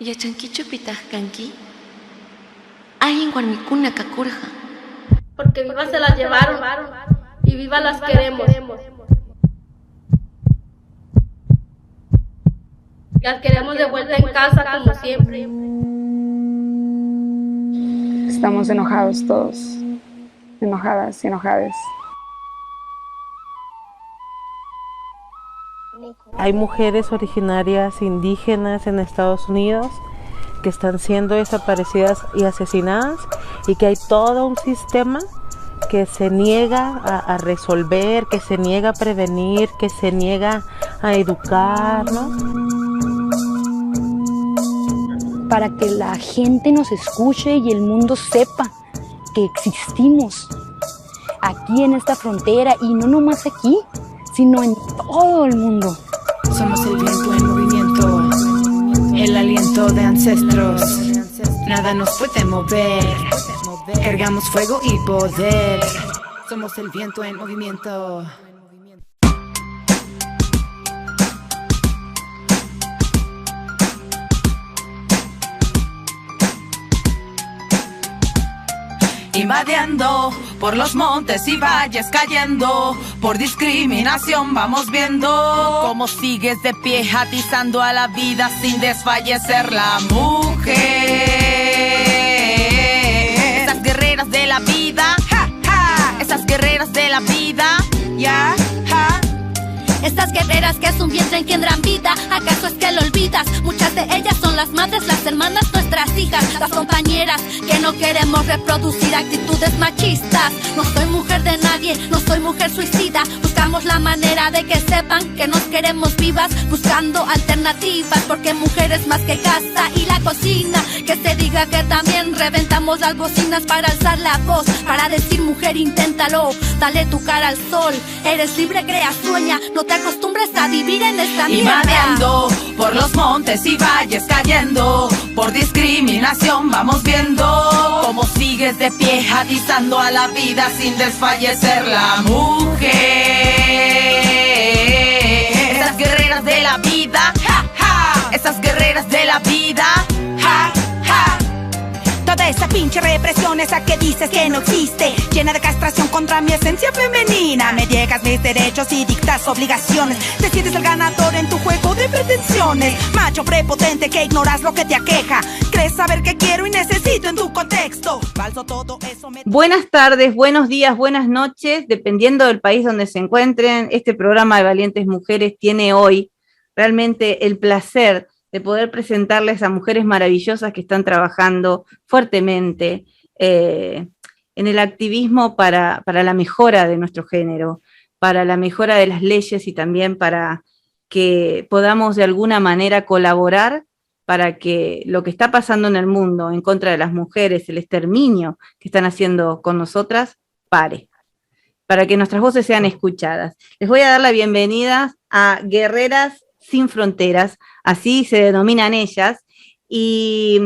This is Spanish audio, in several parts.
Yachanquichu pitajkanki, ayin warmikuna kakurja. Porque vivas se las llevaron y vivas las queremos. Las queremos de vuelta en casa como siempre. Estamos enojados todos, enojadas y enojades. Hay mujeres originarias indígenas en Estados Unidos que están siendo desaparecidas y asesinadas, y que hay todo un sistema que se niega a resolver, que se niega a prevenir, que se niega a educar, ¿no? Para que la gente nos escuche y el mundo sepa que existimos aquí en esta frontera, y no nomás aquí, sino en todo el mundo. Somos el viento en movimiento, el aliento de ancestros. Nada nos puede mover, cargamos fuego y poder. Somos el viento en movimiento. Invadiendo por los montes y valles, cayendo por discriminación, vamos viendo cómo sigues de pie, atizando a la vida sin desfallecer la mujer. Esas guerreras de la vida, ja, ja. Esas guerreras de la vida, ya, ja. Estas guerreras que es un vientre engendran vida, ¿acaso es que lo olvidas? Muchas de ellas son las madres, las hermanas, nuestras hijas, las compañeras que no queremos reproducir actitudes machistas. No soy mujer de nadie, no soy mujer suicida. Buscamos la manera de que sepan que nos queremos vivas, buscando alternativas, porque mujer es más que casa y la cocina. Que se diga que también reventamos las bocinas para alzar la voz, para decir mujer, inténtalo, dale tu cara al sol. Eres libre, crea, sueña, no te acostumbres a vivir en esta mierda. Invadiendo por los montes y valles, cayendo por discriminación, vamos viendo cómo sigues de pie, atizando a la vida sin desfallecer la mujer. Esas guerreras de la vida, ja, ja. Esas guerreras de la vida, ja, ja. Toda esa pinche represión, esa que dices que no existe, llena de castración contra mi esencia femenina. Me niegas mis derechos y dictas obligaciones. Decides el ganador en tu juego de pretensiones. Macho prepotente que ignoras lo que te aqueja. Crees saber qué quiero y necesito en tu contexto. Falso todo eso. Buenas tardes, buenos días, buenas noches, dependiendo del país donde se encuentren. Este programa de Valientes Mujeres tiene hoy realmente el placer de poder presentarles a mujeres maravillosas que están trabajando fuertemente en el activismo para la mejora de nuestro género, para la mejora de las leyes y también para que podamos de alguna manera colaborar para que lo que está pasando en el mundo en contra de las mujeres, el exterminio que están haciendo con nosotras, pare, para que nuestras voces sean escuchadas. Les voy a dar la bienvenida a Guerreras Sin Fronteras, así se denominan ellas, y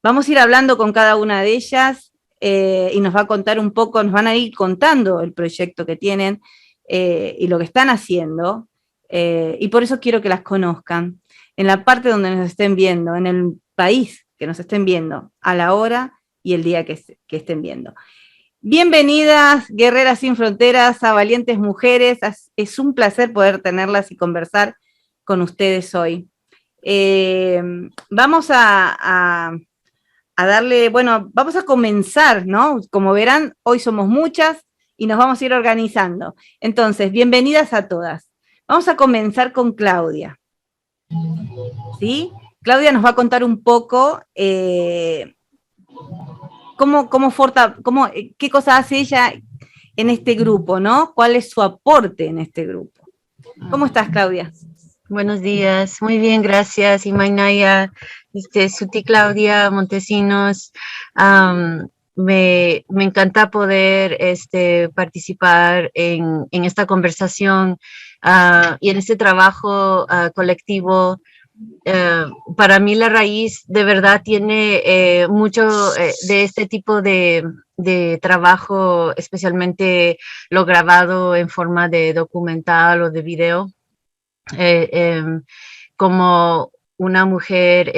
vamos a ir hablando con cada una de ellas y nos va a contar un poco, nos van a ir contando el proyecto que tienen y lo que están haciendo, y por eso quiero que las conozcan, en la parte donde nos estén viendo, en el país que nos estén viendo, a la hora y el día que estén viendo. Bienvenidas, Guerreras Sin Fronteras, a Valientes Mujeres. Es un placer poder tenerlas y conversar con ustedes hoy. Vamos a darle, bueno, vamos a comenzar, ¿no? Como verán, hoy somos muchas y nos vamos a ir organizando. Entonces, bienvenidas a todas. Vamos a comenzar con Claudia. ¿Sí? Claudia nos va a contar un poco qué cosa hace ella en este grupo, ¿no? ¿Cuál es su aporte en este grupo? ¿Cómo estás, Claudia? Buenos días, muy bien, gracias. Imainaya, Suti Claudia Montesinos. Me encanta poder participar en esta conversación y en este trabajo colectivo. Para mí la raíz de verdad tiene mucho de este tipo de trabajo, especialmente lo grabado en forma de documental o de video. Como una mujer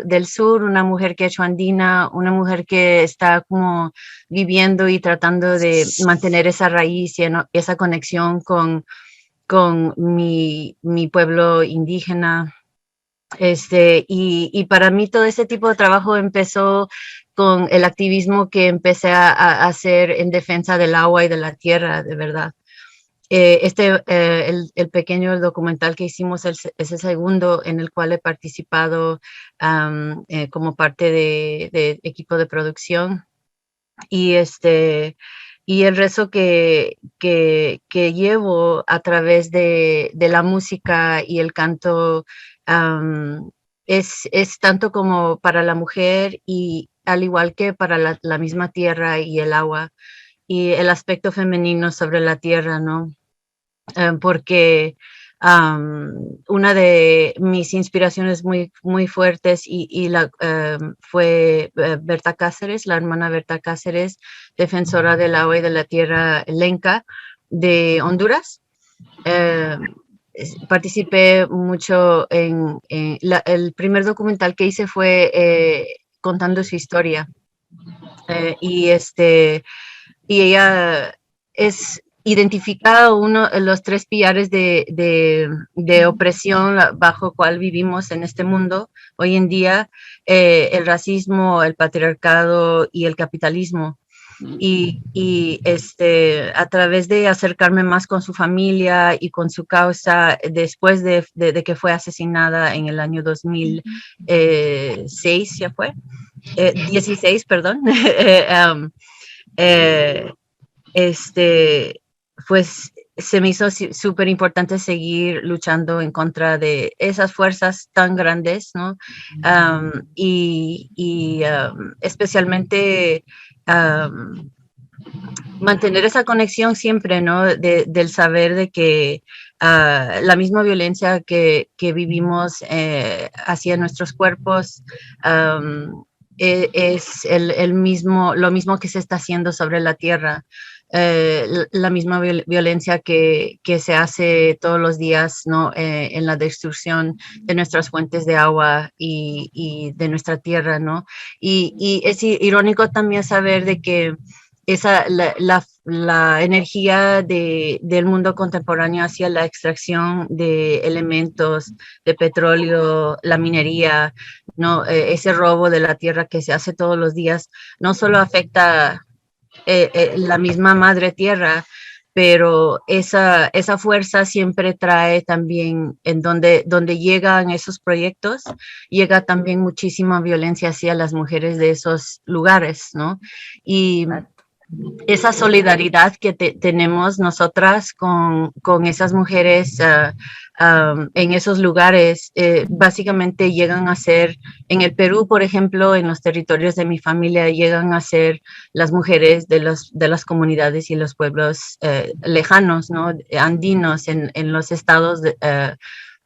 del sur, una mujer quechua-andina, una mujer que está como viviendo y tratando de mantener esa raíz y esa conexión con mi pueblo indígena. Y para mí todo ese tipo de trabajo empezó con el activismo que empecé a hacer en defensa del agua y de la tierra, de verdad. El pequeño documental que hicimos es el segundo en el cual he participado como parte de equipo de producción. Y el rezo que llevo a través de la música y el canto es tanto como para la mujer y al igual que para la misma tierra y el agua y el aspecto femenino sobre la tierra, ¿no? Porque una de mis inspiraciones muy, muy fuertes fue Berta Cáceres, la hermana Berta Cáceres, defensora del agua y de la tierra lenca de Honduras. Participé mucho el primer documental que hice fue contando su historia. Y ella identifica uno de los 3 pilares de opresión bajo cual vivimos en este mundo hoy en día, el racismo, el patriarcado y el capitalismo. Y a través de acercarme más con su familia y con su causa, después de que fue asesinada en el año 2006, ya fue, 16, perdón, pues se me hizo súper importante seguir luchando en contra de esas fuerzas tan grandes, ¿no? Especialmente mantener esa conexión siempre, ¿no? Del saber de que la misma violencia que vivimos hacia nuestros cuerpos es lo mismo que se está haciendo sobre la tierra. La misma violencia que se hace todos los días, ¿no? En la destrucción de nuestras fuentes de agua y de nuestra tierra, ¿no? Y es irónico también saber de que la energía del mundo contemporáneo hacia la extracción de elementos, de petróleo, la minería, ¿no? Ese robo de la tierra que se hace todos los días, no solo afecta la misma madre tierra, pero esa fuerza siempre trae también, en donde llegan esos proyectos, llega también muchísima violencia hacia las mujeres de esos lugares, ¿no? Y esa solidaridad que tenemos nosotras con esas mujeres en esos lugares, básicamente llegan a ser, en el Perú, por ejemplo, en los territorios de mi familia, llegan a ser las mujeres de las comunidades y los pueblos lejanos, ¿no? Andinos, en los estados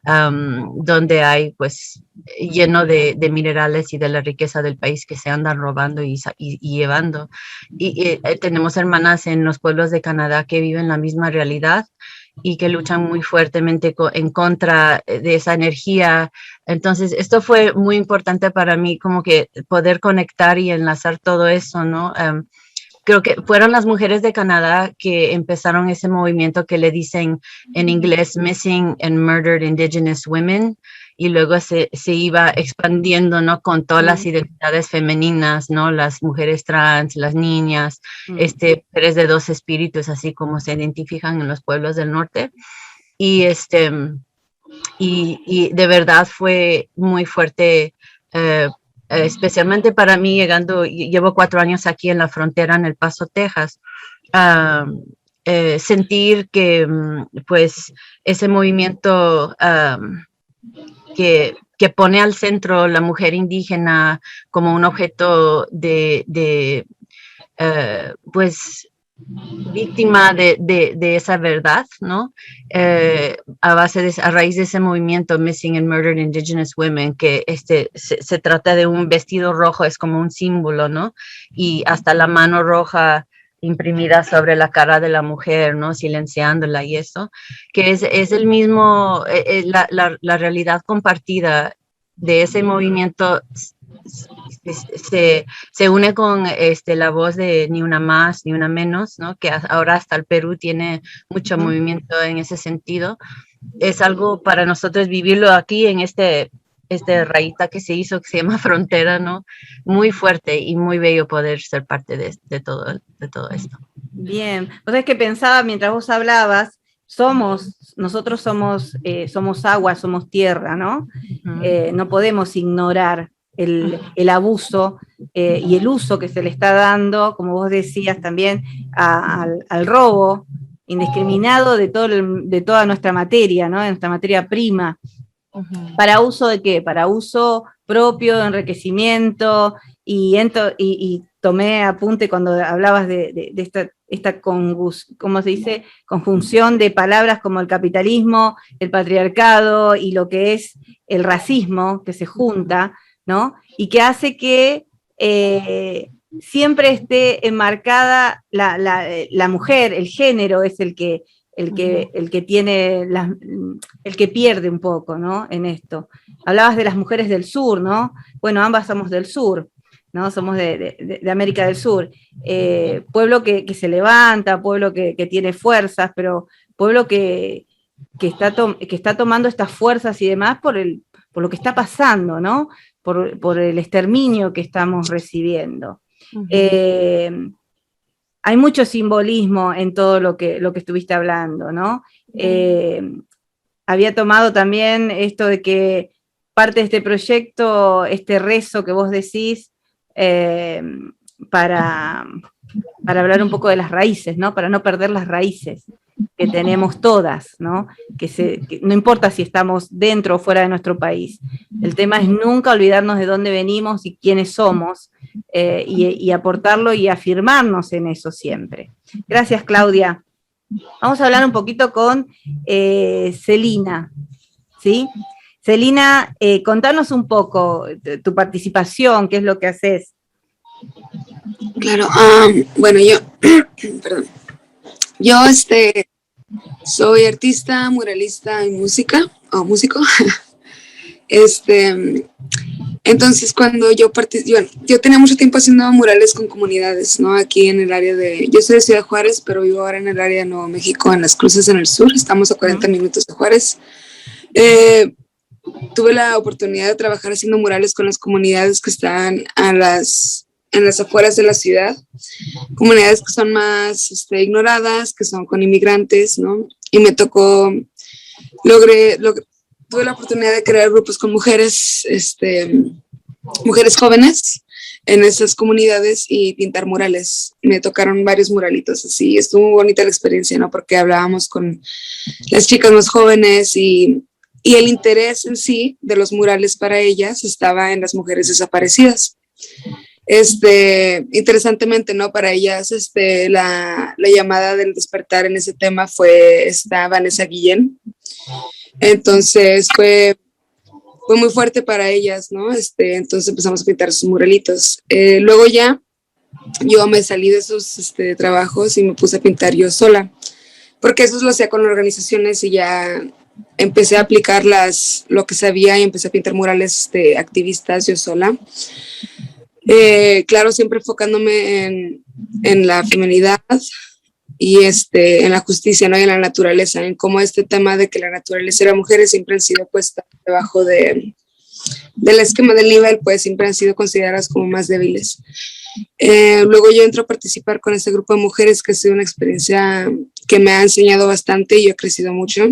donde hay, pues, lleno de minerales y de la riqueza del país que se andan robando y llevando. Y tenemos hermanas en los pueblos de Canadá que viven la misma realidad y que luchan muy fuertemente en contra de esa energía. Entonces, esto fue muy importante para mí, como que poder conectar y enlazar todo eso, ¿no? Creo que fueron las mujeres de Canadá que empezaron ese movimiento que le dicen en inglés Missing and Murdered Indigenous Women, y luego se iba expandiendo, ¿no? Con todas las identidades femeninas, ¿no? Las mujeres trans, las niñas, mujeres de 2 espíritus, así como se identifican en los pueblos del norte. Y de verdad fue muy fuerte, especialmente para mí llevo 4 años aquí en la frontera en El Paso, Texas, sentir que pues ese movimiento que pone al centro la mujer indígena como un objeto pues víctima de esa verdad, ¿no? A raíz de ese movimiento Missing and Murdered Indigenous Women, que se trata de un vestido rojo, es como un símbolo, ¿no? Y hasta la mano roja imprimida sobre la cara de la mujer, ¿no? Silenciándola y eso, que es el mismo, la realidad compartida de ese movimiento se une con la voz de Ni Una Más, Ni Una Menos, ¿no? Que ahora hasta el Perú tiene mucho movimiento en ese sentido. Es algo para nosotros vivirlo aquí en este rayita que se hizo, que se llama Frontera, ¿no? Muy fuerte y muy bello poder ser parte de todo esto. Bien, o sea, es que pensaba mientras vos hablabas, nosotros somos agua, somos tierra, ¿no? No podemos ignorar el abuso y el uso que se le está dando, como vos decías también, al robo indiscriminado de toda nuestra materia, ¿no? De nuestra materia prima. ¿Para uso de qué? Para uso propio, de enriquecimiento, y tomé apunte cuando hablabas de esta ¿cómo se dice? Conjunción de palabras como el capitalismo, el patriarcado y lo que es el racismo que se junta, ¿no? Y que hace que siempre esté enmarcada la mujer, el género es el que tiene, el que pierde un poco, ¿no? En esto. Hablabas de las mujeres del sur, ¿no? Bueno, ambas somos del sur, ¿no? Somos de América del Sur. Pueblo que se levanta, pueblo que tiene fuerzas, pero pueblo que está tomando estas fuerzas y demás por lo que está pasando, ¿no? Por el exterminio que estamos recibiendo. Hay mucho simbolismo en todo lo que estuviste hablando, ¿no? Había tomado también esto de que parte de este proyecto, este rezo que vos decís, para hablar un poco de las raíces, ¿no? Para no perder las raíces que tenemos todas, ¿no? Que no importa si estamos dentro o fuera de nuestro país. El tema es nunca olvidarnos de dónde venimos y quiénes somos, y aportarlo y afirmarnos en eso siempre. Gracias, Claudia. Vamos a hablar un poquito con Celina, ¿sí? Celina, contanos un poco tu participación, qué es lo que haces. Claro, bueno, perdón. Yo soy artista, muralista y músico. Entonces cuando yo tenía mucho tiempo haciendo murales con comunidades, ¿no? Aquí en el área yo soy de Ciudad Juárez, pero vivo ahora en el área de Nuevo México, en Las Cruces, en el sur. Estamos a 40 minutos de Juárez. Tuve la oportunidad de trabajar haciendo murales con las comunidades que están en las afueras de la ciudad, comunidades que son más ignoradas, que son con inmigrantes, ¿no? Y me tocó, tuve la oportunidad de crear grupos con mujeres jóvenes en esas comunidades y pintar murales. Me tocaron varios muralitos así, estuvo muy bonita la experiencia, ¿no? Porque hablábamos con las chicas más jóvenes y el interés en sí de los murales para ellas estaba en las mujeres desaparecidas. Interesantemente, ¿no? Para ellas, la llamada del despertar en ese tema fue Vanessa Guillén. Entonces fue muy fuerte para ellas, ¿no? Entonces empezamos a pintar sus muralitos. Luego ya yo me salí de esos trabajos y me puse a pintar yo sola, porque eso lo hacía con organizaciones y ya empecé a aplicar lo que sabía y empecé a pintar murales de activistas yo sola. Claro, siempre enfocándome en la feminidad y en la justicia, ¿no? Y en la naturaleza, en cómo este tema de que la naturaleza y las mujeres siempre han sido puestas debajo del esquema del nivel, pues siempre han sido consideradas como más débiles. Luego yo entro a participar con este grupo de mujeres, que ha sido una experiencia que me ha enseñado bastante y yo he crecido mucho,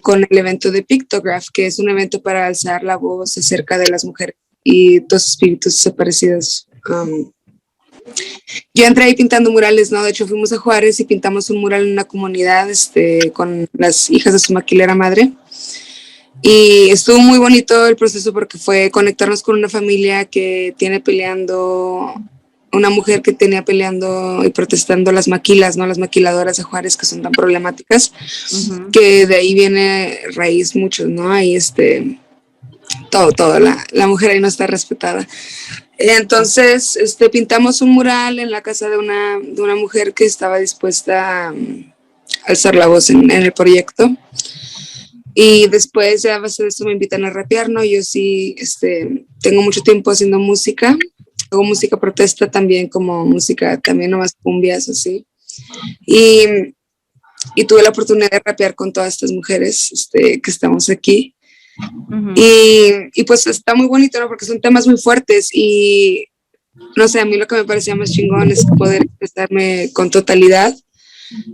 con el evento de Pictograph, que es un evento para alzar la voz acerca de las mujeres y dos espíritus desaparecidos. Yo entré ahí pintando murales, ¿no? De hecho fuimos a Juárez y pintamos un mural en una comunidad con las hijas de su maquilera madre, y estuvo muy bonito el proceso porque fue conectarnos con una familia que tiene peleando, una mujer que tenía peleando y protestando las maquilas, ¿no? Las maquiladoras de Juárez, que son tan problemáticas, que de ahí viene raíz mucho, ¿no? Ahí todo, la mujer ahí no está respetada. Entonces, pintamos un mural en la casa de una mujer que estaba dispuesta a alzar la voz en el proyecto. Y después ya a base de eso me invitan a rapear, ¿no? Yo sí tengo mucho tiempo haciendo música, hago música protesta también, como música también nomás cumbias así. Y tuve la oportunidad de rapear con todas estas mujeres que estamos aquí. Uh-huh. Y pues está muy bonito, ¿no? Porque son temas muy fuertes y no sé, a mí lo que me parecía más chingón es poder expresarme con totalidad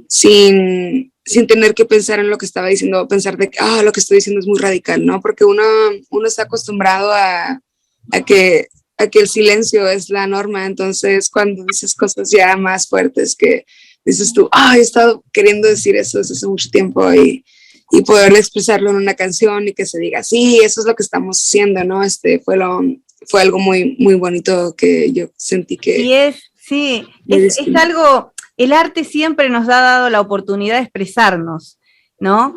sin tener que pensar en lo que estaba diciendo, pensar de que lo que estoy diciendo es muy radical, ¿no? Porque uno está acostumbrado a que el silencio es la norma, entonces cuando dices cosas ya más fuertes que dices tú, he estado queriendo decir eso desde hace mucho tiempo y poder expresarlo en una canción y que se diga, sí, eso es lo que estamos haciendo, ¿no? Fue algo muy, muy bonito que yo sentí que... Y es algo, el arte siempre nos ha dado la oportunidad de expresarnos, ¿no?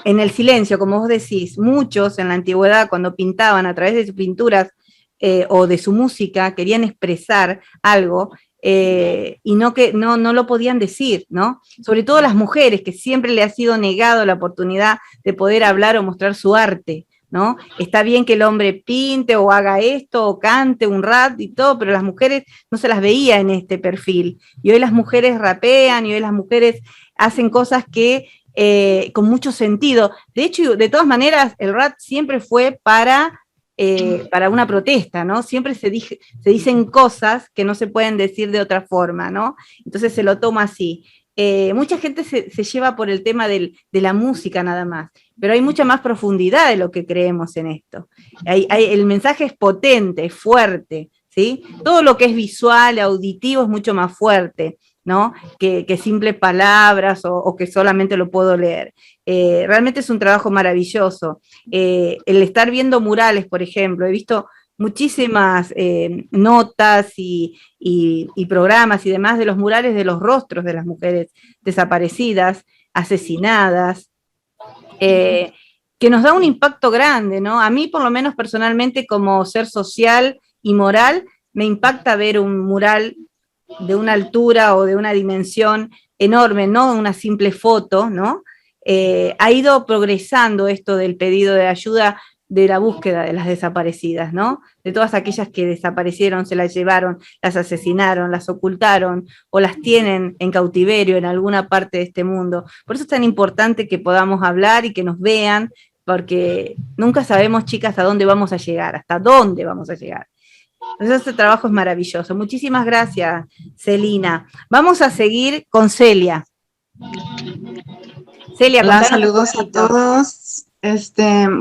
En el silencio, como vos decís, muchos en la antigüedad cuando pintaban a través de sus pinturas o de su música, querían expresar algo, y no lo podían decir, ¿no? Sobre todo las mujeres, que siempre le ha sido negado la oportunidad de poder hablar o mostrar su arte, ¿no? Está bien que el hombre pinte o haga esto o cante un rap y todo, pero las mujeres no se las veía en este perfil. Y hoy las mujeres rapean y hoy las mujeres hacen cosas que con mucho sentido. De hecho, de todas maneras, el rap siempre fue para una protesta, ¿no? Siempre se dicen cosas que no se pueden decir de otra forma, ¿no? Entonces se lo toma así. Mucha gente se lleva por el tema de la música nada más, pero hay mucha más profundidad de lo que creemos en esto. El mensaje es potente, es fuerte, ¿sí? Todo lo que es visual, auditivo, es mucho más fuerte, ¿no? Que simples palabras o que solamente lo puedo leer. Realmente es un trabajo maravilloso. El estar viendo murales, por ejemplo, he visto muchísimas notas y programas y demás de los murales de los rostros de las mujeres desaparecidas, asesinadas, que nos da un impacto grande, ¿no? A mí, por lo menos personalmente, como ser social y moral, me impacta ver un mural de una altura o de una dimensión enorme, no una simple foto, ¿no? Ha ido progresando esto del pedido de ayuda, de la búsqueda de las desaparecidas, ¿no? De todas aquellas que desaparecieron, se las llevaron, las asesinaron, las ocultaron o las tienen en cautiverio en alguna parte de este mundo. Por eso es tan importante que podamos hablar y que nos vean, porque nunca sabemos, chicas, a dónde vamos a llegar, hasta dónde vamos a llegar. Entonces este trabajo es maravilloso. Muchísimas gracias, Celina. Vamos a seguir con Celia. Celia, hola, saludos a todos.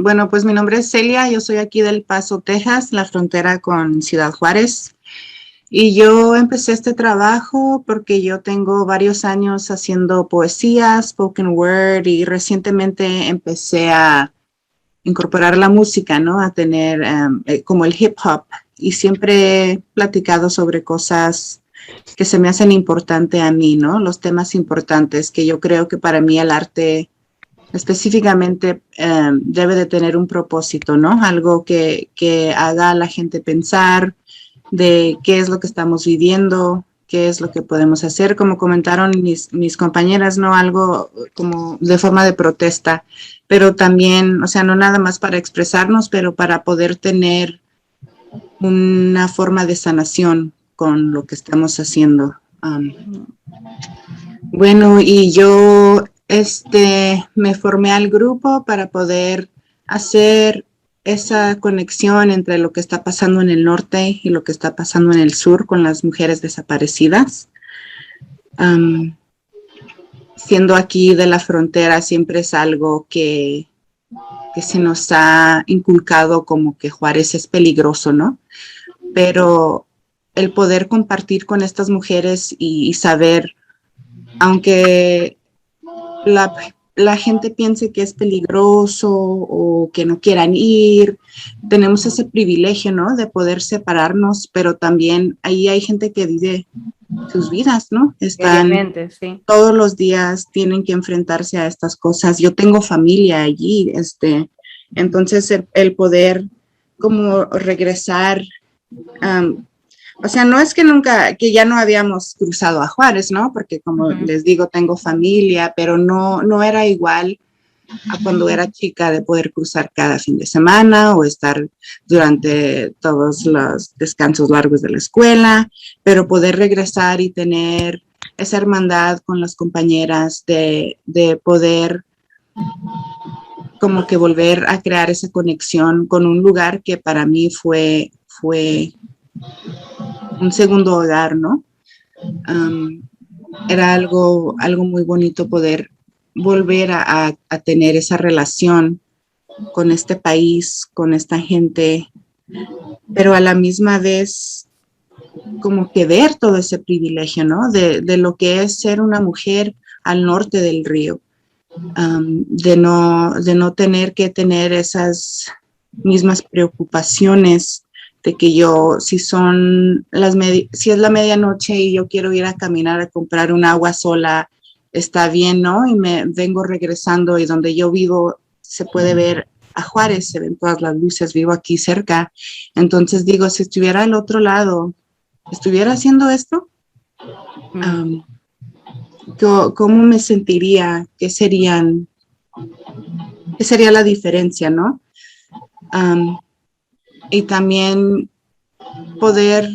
Bueno, pues mi nombre es Celia, yo soy aquí del Paso, Texas, la frontera con Ciudad Juárez. Y yo empecé este trabajo porque yo tengo varios años haciendo poesía, spoken word, y recientemente empecé a incorporar la música, ¿no? A tener como el hip hop. Y siempre he platicado sobre cosas que se me hacen importantes a mí, ¿no? Los temas importantes que yo creo que para mí el arte específicamente debe de tener un propósito, ¿no? Algo que haga a la gente pensar de qué es lo que estamos viviendo, qué es lo que podemos hacer, como comentaron mis compañeras, ¿no? Algo como de forma de protesta, pero también, o sea, no nada más para expresarnos, pero para poder tener una forma de sanación con lo que estamos haciendo. Bueno, y yo me formé al grupo para poder hacer esa conexión entre lo que está pasando en el norte y lo que está pasando en el sur con las mujeres desaparecidas. Siendo aquí de la frontera siempre es algo que se nos ha inculcado como que Juárez es peligroso, ¿no? Pero el poder compartir con estas mujeres y saber, aunque la gente piense que es peligroso o que no quieran ir, tenemos ese privilegio, ¿no? De poder separarnos, pero también ahí hay gente que vive sus vidas, ¿no? Están sí. Todos los días tienen que enfrentarse a estas cosas. Yo tengo familia allí, entonces el poder como regresar, o sea, no es que ya no habíamos cruzado a Juárez, ¿no? Porque como les digo, tengo familia, pero no era igual a cuando era chica, de poder cruzar cada fin de semana o estar durante todos los descansos largos de la escuela, pero poder regresar y tener esa hermandad con las compañeras, de poder como que volver a crear esa conexión con un lugar que para mí fue un segundo hogar, ¿no? Era algo muy bonito poder volver a tener esa relación con este país, con esta gente, pero a la misma vez como que ver todo ese privilegio, ¿no? De lo que es ser una mujer al norte del río, de no tener que tener esas mismas preocupaciones de que yo, si es la medianoche y yo quiero ir a caminar a comprar un agua sola, está bien, ¿no? Y me vengo regresando y donde yo vivo se puede ver a Juárez, se ven todas las luces, vivo aquí cerca. Entonces digo, si estuviera al otro lado, ¿estuviera haciendo esto? ¿Cómo me sentiría? ¿Qué sería la diferencia, no? Y también poder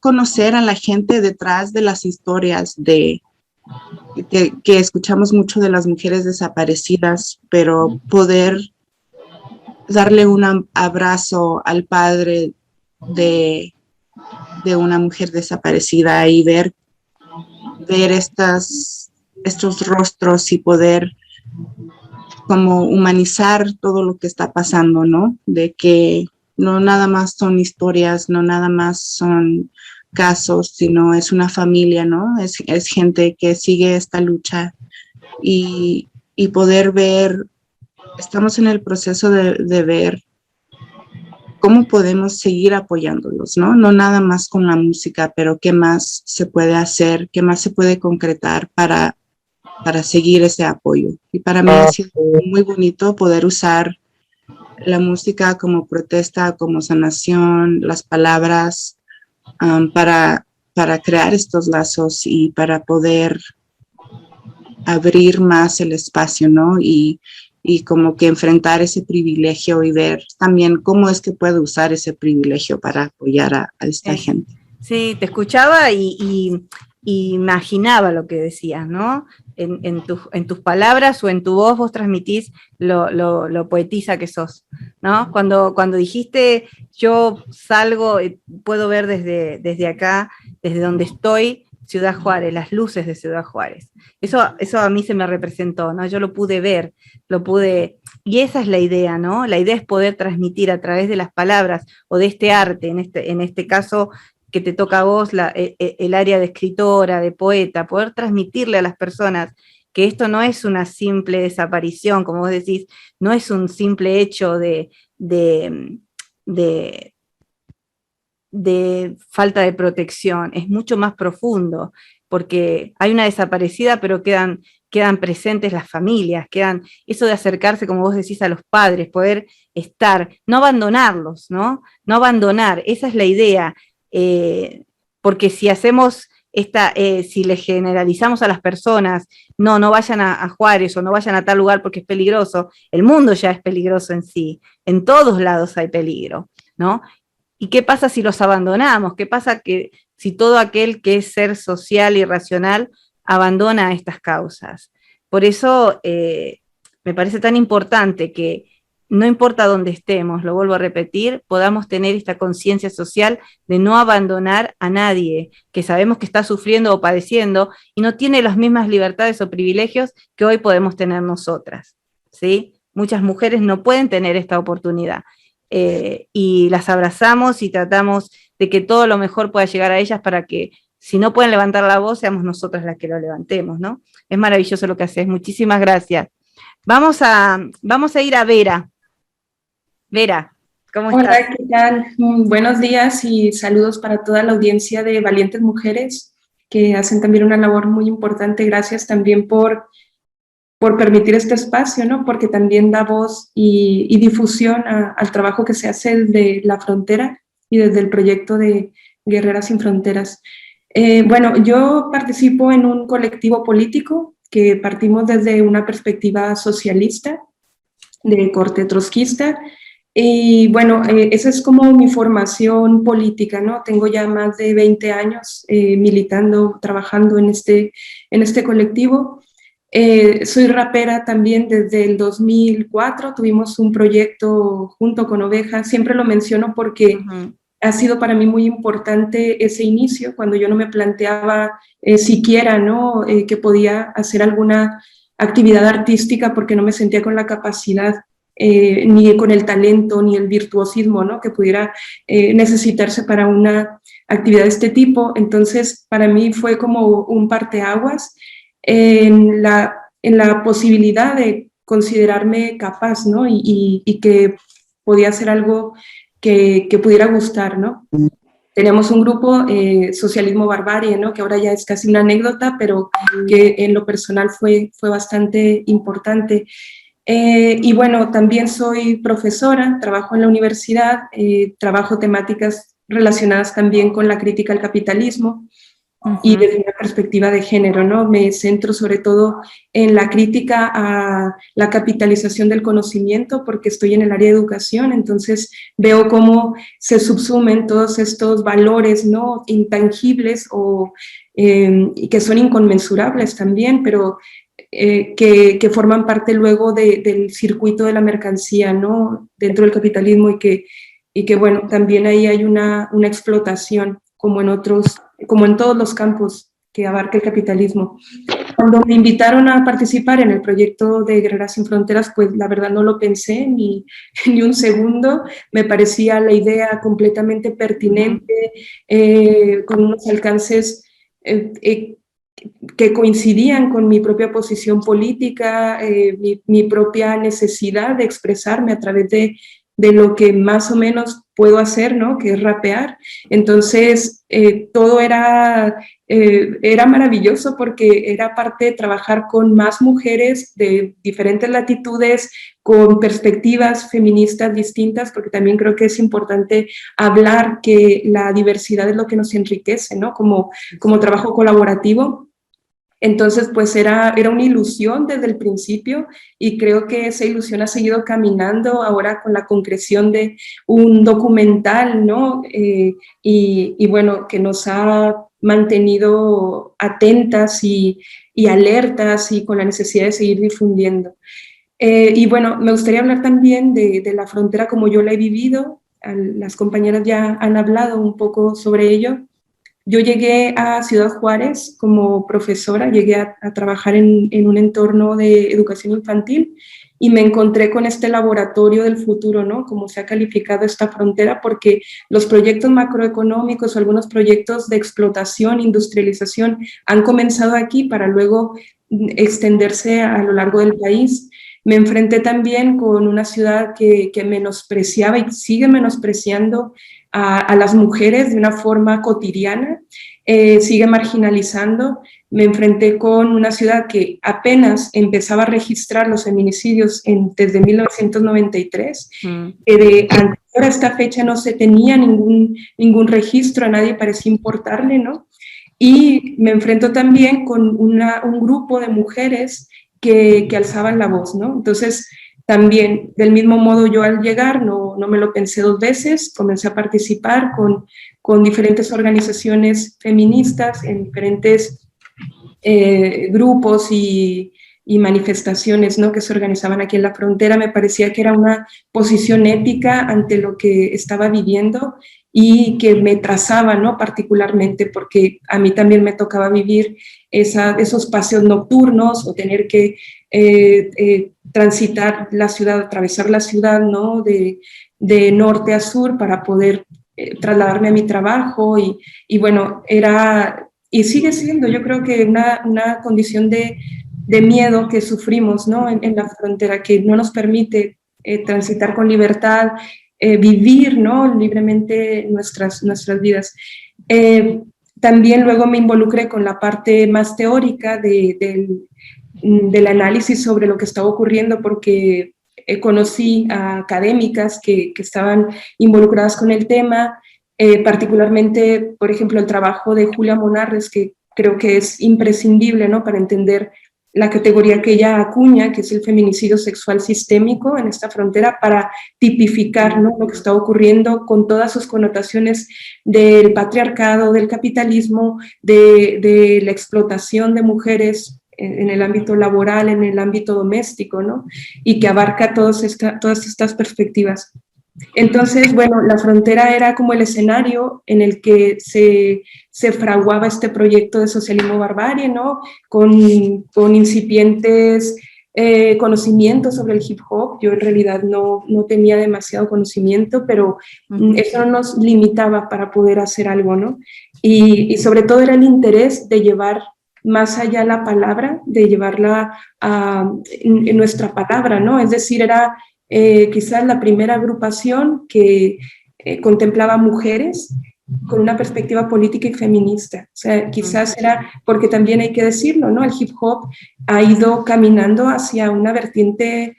conocer a la gente detrás de las historias que escuchamos mucho de las mujeres desaparecidas, pero poder darle un abrazo al padre de una mujer desaparecida y ver estos rostros y poder como humanizar todo lo que está pasando, ¿no? De que no nada más son historias, no nada más son casos, sino es una familia, ¿no? Es gente que sigue esta lucha y poder ver, estamos en el proceso de ver cómo podemos seguir apoyándolos, ¿no? No nada más con la música, pero qué más se puede hacer, qué más se puede concretar para seguir ese apoyo. Y para mí ha sido muy bonito poder usar la música como protesta, como sanación, las palabras, para crear estos lazos y para poder abrir más el espacio, ¿no? Y como que enfrentar ese privilegio y ver también cómo es que puedo usar ese privilegio para apoyar a esta gente. Sí, te escuchaba y imaginaba lo que decías, ¿no? En tus palabras o en tu voz vos transmitís lo poetisa que sos, ¿no? Cuando dijiste, yo salgo, puedo ver desde acá, desde donde estoy, Ciudad Juárez, las luces de Ciudad Juárez. Eso a mí se me representó, ¿no? Yo lo pude ver, y esa es la idea, ¿no? La idea es poder transmitir a través de las palabras o de este arte, en este caso que te toca a vos, el área de escritora, de poeta, poder transmitirle a las personas que esto no es una simple desaparición, como vos decís, no es un simple hecho de falta de protección, es mucho más profundo, porque hay una desaparecida, pero quedan presentes las familias, eso de acercarse, como vos decís, a los padres, poder estar, no abandonarlos, ¿no? No abandonar, esa es la idea, porque si hacemos si le generalizamos a las personas, no vayan a Juárez o no vayan a tal lugar porque es peligroso, el mundo ya es peligroso en sí, en todos lados hay peligro, ¿no? ¿Y qué pasa si los abandonamos? ¿Qué pasa si todo aquel que es ser social y racional abandona estas causas? Por eso me parece tan importante que no importa dónde estemos, lo vuelvo a repetir, podamos tener esta conciencia social de no abandonar a nadie que sabemos que está sufriendo o padeciendo y no tiene las mismas libertades o privilegios que hoy podemos tener nosotras, ¿sí? Muchas mujeres no pueden tener esta oportunidad y las abrazamos y tratamos de que todo lo mejor pueda llegar a ellas para que, si no pueden levantar la voz, seamos nosotras las que lo levantemos, ¿no? Es maravilloso lo que haces, muchísimas gracias. Vamos a ir a Vera. Vera, ¿cómo estás? Hola, ¿qué tal? Buenos días y saludos para toda la audiencia de Valientes Mujeres, que hacen también una labor muy importante. Gracias también por permitir este espacio, ¿no? Porque también da voz y difusión al trabajo que se hace desde la frontera y desde el proyecto de Guerreras Sin Fronteras. Bueno, yo participo en un colectivo político que partimos desde una perspectiva socialista, de corte trotskista, y bueno, esa es como mi formación política, ¿no? Tengo ya más de 20 años militando, trabajando en este colectivo. Soy rapera también desde el 2004, tuvimos un proyecto junto con Oveja, siempre lo menciono porque ha sido para mí muy importante ese inicio, cuando yo no me planteaba siquiera, ¿no? Que podía hacer alguna actividad artística porque no me sentía con la capacidad, ni con el talento, ni el virtuosismo, ¿no? Que pudiera necesitarse para una actividad de este tipo. Entonces, para mí fue como un parteaguas en la posibilidad de considerarme capaz, ¿no? Y que podía hacer algo que pudiera gustar, ¿no? Tenemos un grupo, Socialismo Barbarie, ¿no? Que ahora ya es casi una anécdota, pero que en lo personal fue bastante importante. Y bueno, también soy profesora, trabajo en la universidad, trabajo temáticas relacionadas también con la crítica al capitalismo y desde una perspectiva de género, ¿no? Me centro sobre todo en la crítica a la capitalización del conocimiento porque estoy en el área de educación, entonces veo cómo se subsumen todos estos valores, ¿no? Intangibles y que son inconmensurables también, pero que forman parte luego del circuito de la mercancía, ¿no? Dentro del capitalismo y que bueno, también ahí hay una explotación como en todos los campos que abarca el capitalismo. Cuando me invitaron a participar en el proyecto de Guerreras Sin Fronteras, pues la verdad no lo pensé ni un segundo, me parecía la idea completamente pertinente, con unos alcances que coincidían con mi propia posición política, mi propia necesidad de expresarme a través de lo que más o menos puedo hacer, ¿no? Que es rapear. Entonces, todo era maravilloso porque era parte de trabajar con más mujeres de diferentes latitudes, con perspectivas feministas distintas, porque también creo que es importante hablar que la diversidad es lo que nos enriquece, ¿no? Como trabajo colaborativo. Entonces, pues era una ilusión desde el principio y creo que esa ilusión ha seguido caminando ahora con la concreción de un documental, ¿no? Y bueno, que nos ha mantenido atentas y alertas y con la necesidad de seguir difundiendo. Y bueno, me gustaría hablar también de la frontera como yo la he vivido. Las compañeras ya han hablado un poco sobre ello. Yo llegué a Ciudad Juárez como profesora, llegué a trabajar en un entorno de educación infantil y me encontré con este laboratorio del futuro, ¿no? Como se ha calificado esta frontera, porque los proyectos macroeconómicos o algunos proyectos de explotación, industrialización, han comenzado aquí para luego extenderse a lo largo del país. Me enfrenté también con una ciudad que menospreciaba y sigue menospreciando a las mujeres de una forma cotidiana, sigue marginalizando. Me enfrenté con una ciudad que apenas empezaba a registrar los feminicidios desde 1993, que de anterior a esta fecha no se tenía ningún registro, a nadie parecía importarle, ¿no? Y me enfrento también con un grupo de mujeres que alzaban la voz, ¿no? Entonces, también, del mismo modo, yo al llegar no me lo pensé dos veces, comencé a participar con diferentes organizaciones feministas en diferentes grupos y manifestaciones, ¿no? Que se organizaban aquí en la frontera. Me parecía que era una posición ética ante lo que estaba viviendo y que me trazaba, ¿no? Particularmente porque a mí también me tocaba vivir esos paseos nocturnos o tener que transitar la ciudad, atravesar la ciudad, ¿no? De norte a sur para poder trasladarme a mi trabajo y bueno, y sigue siendo, yo creo que una condición de miedo que sufrimos, ¿no? En la frontera, que no nos permite transitar con libertad, vivir, ¿no? Libremente nuestras vidas. También luego me involucré con la parte más teórica del análisis sobre lo que estaba ocurriendo, porque conocí a académicas que estaban involucradas con el tema, particularmente, por ejemplo, el trabajo de Julia Monarres, que creo que es imprescindible, ¿no? Para entender la categoría que ella acuña, que es el feminicidio sexual sistémico en esta frontera, para tipificar, ¿no?, lo que está ocurriendo con todas sus connotaciones del patriarcado, del capitalismo, de la explotación de mujeres en el ámbito laboral, en el ámbito doméstico, ¿no?, y que abarca todas estas perspectivas. Entonces, bueno, la frontera era como el escenario en el que se fraguaba este proyecto de socialismo barbarie, ¿no?, con incipientes conocimientos sobre el hip hop. Yo en realidad no tenía demasiado conocimiento, pero eso no nos limitaba para poder hacer algo, ¿no? Y sobre todo era el interés de llevar más allá la palabra, de llevarla en nuestra palabra, ¿no? Es decir, era quizás la primera agrupación que contemplaba mujeres con una perspectiva política y feminista. O sea, quizás era, porque también hay que decirlo, ¿no?, el hip hop ha ido caminando hacia una vertiente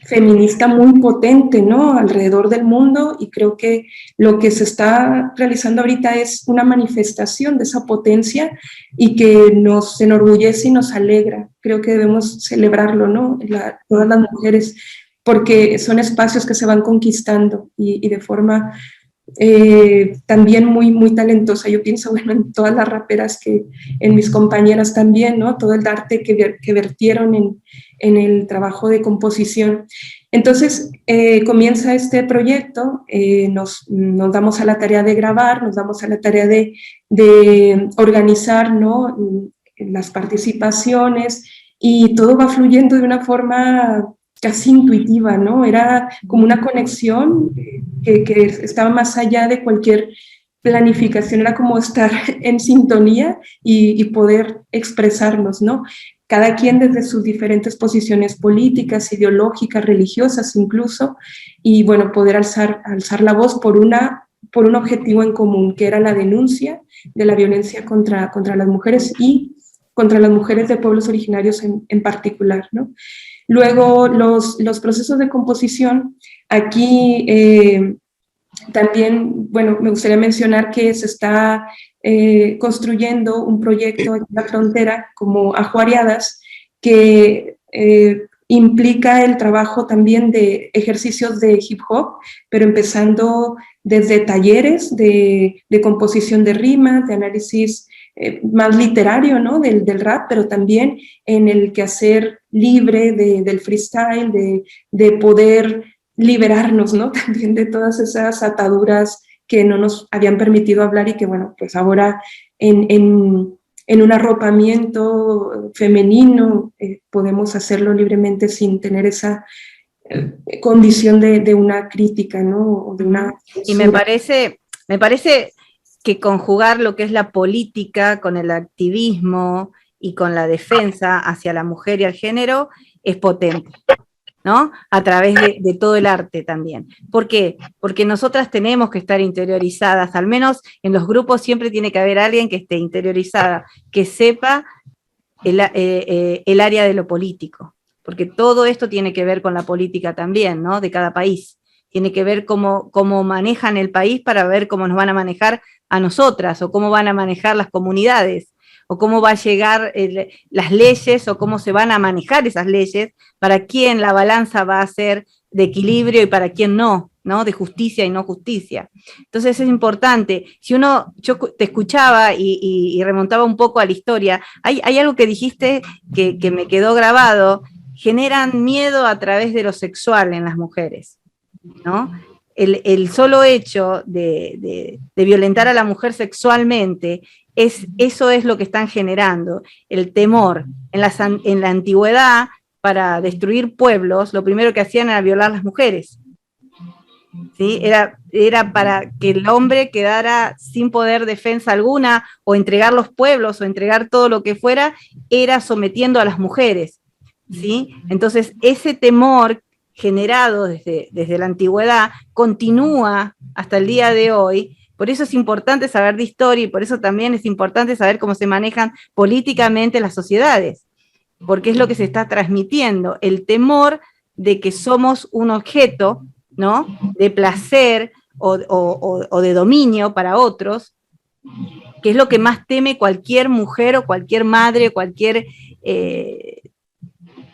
feminista muy potente, ¿no?, alrededor del mundo, y creo que lo que se está realizando ahorita es una manifestación de esa potencia y que nos enorgullece y nos alegra. Creo que debemos celebrarlo, ¿no?, todas las mujeres, porque son espacios que se van conquistando y de forma también muy, muy talentosa. Yo pienso, bueno, en todas las raperas, en mis compañeras también, ¿no?, todo el arte que vertieron en el trabajo de composición. Entonces, comienza este proyecto, nos damos a la tarea de grabar, nos damos a la tarea de organizar, ¿no?, las participaciones, y todo va fluyendo de una forma casi intuitiva, ¿no? Era como una conexión que estaba más allá de cualquier planificación, era como estar en sintonía y poder expresarnos, ¿no? Cada quien desde sus diferentes posiciones políticas, ideológicas, religiosas incluso, y bueno, poder alzar la voz por un objetivo en común, que era la denuncia de la violencia contra las mujeres y contra las mujeres de pueblos originarios en particular, ¿no? Luego, los procesos de composición, aquí también, bueno, me gustaría mencionar que se está construyendo un proyecto en la frontera como Ajuareadas, que implica el trabajo también de ejercicios de hip hop, pero empezando desde talleres de composición de rimas, de análisis más literario, ¿no?, del rap, pero también en el quehacer libre del freestyle, de poder liberarnos, ¿no?, también de todas esas ataduras que no nos habían permitido hablar, y que, bueno, pues ahora en un arropamiento femenino podemos hacerlo libremente sin tener esa condición de una crítica, ¿no?, o de una censura. Y me parece que conjugar lo que es la política con el activismo y con la defensa hacia la mujer y al género es potente, ¿no? A través de todo el arte también. ¿Por qué? Porque nosotras tenemos que estar interiorizadas, al menos en los grupos siempre tiene que haber alguien que esté interiorizada, que sepa el área de lo político, porque todo esto tiene que ver con la política también, ¿no?, de cada país. Tiene que ver cómo manejan el país para ver cómo nos van a manejar a nosotras, o cómo van a manejar las comunidades, o cómo va a llegar las leyes, o cómo se van a manejar esas leyes, para quién la balanza va a ser de equilibrio y para quién no, de justicia y no justicia. Entonces es importante. Yo te escuchaba y remontaba un poco a la historia, hay algo que dijiste que me quedó grabado: generan miedo a través de lo sexual en las mujeres, ¿no? El solo hecho de violentar a la mujer sexualmente, eso es lo que están generando, el temor. En la antigüedad, para destruir pueblos, lo primero que hacían era violar a las mujeres, ¿sí? Era para que el hombre quedara sin poder defensa alguna, o entregar los pueblos, o entregar todo lo que fuera, era sometiendo a las mujeres, ¿sí? Entonces, ese temor generado desde la antigüedad continúa hasta el día de hoy. Por eso es importante saber de historia, y por eso también es importante saber cómo se manejan políticamente las sociedades, porque es lo que se está transmitiendo, el temor de que somos un objeto, ¿no?, de placer o de dominio para otros, que es lo que más teme cualquier mujer o cualquier madre, cualquier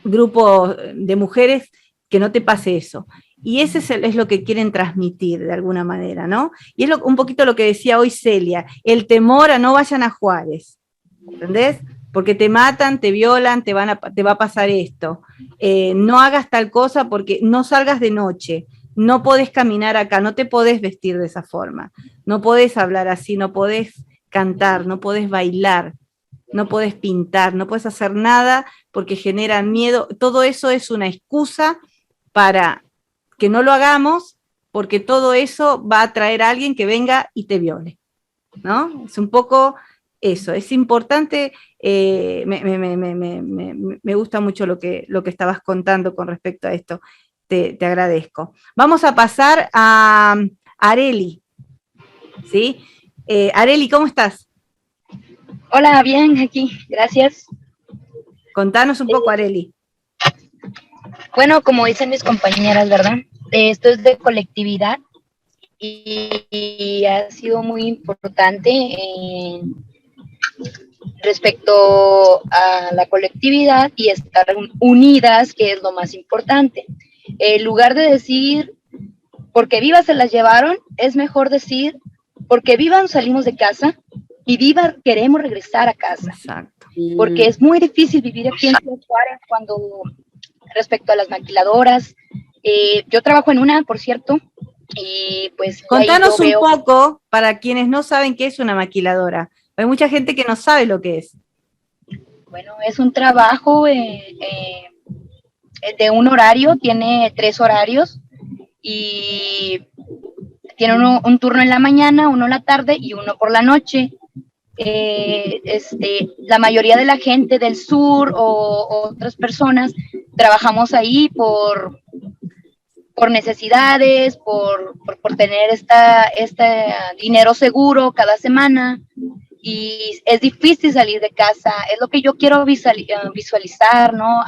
grupo de mujeres, que no te pase eso. Y ese es lo que quieren transmitir de alguna manera, ¿no? Y es un poquito lo que decía hoy Celia, el temor a no vayan a Juárez, ¿entendés? Porque te matan, te violan, te va a pasar esto. No hagas tal cosa porque no salgas de noche, no podés caminar acá, no te podés vestir de esa forma, no podés hablar así, no podés cantar, no podés bailar, no podés pintar, no podés hacer nada porque generan miedo. Todo eso es una excusa para que no lo hagamos, porque todo eso va a atraer a alguien que venga y te viole, ¿no? Es un poco eso, es importante. Me gusta mucho lo que estabas contando con respecto a esto, te agradezco. Vamos a pasar a Areli, ¿sí? Areli, ¿cómo estás? Hola, bien, aquí, gracias. Contanos un poco, Areli. Bueno, como dicen mis compañeras, ¿verdad? Esto es de colectividad y ha sido muy importante respecto a la colectividad y estar unidas, que es lo más importante. En lugar de decir, porque vivas se las llevaron, es mejor decir, porque vivan salimos de casa y viva queremos regresar a casa. Exacto. Porque es muy difícil vivir aquí en Ciudad Juárez cuando, respecto a las maquiladoras, yo trabajo en una, por cierto, y pues... Contanos un poco, para quienes no saben qué es una maquiladora. Hay mucha gente que no sabe lo que es. Bueno, es un trabajo de un horario, tiene 3 horarios, y tiene un turno en la mañana, uno en la tarde y uno por la noche. La mayoría de la gente del sur o otras personas trabajamos ahí por necesidades, por tener este dinero seguro cada semana, y es difícil salir de casa. Es lo que yo quiero visualizar, ¿no?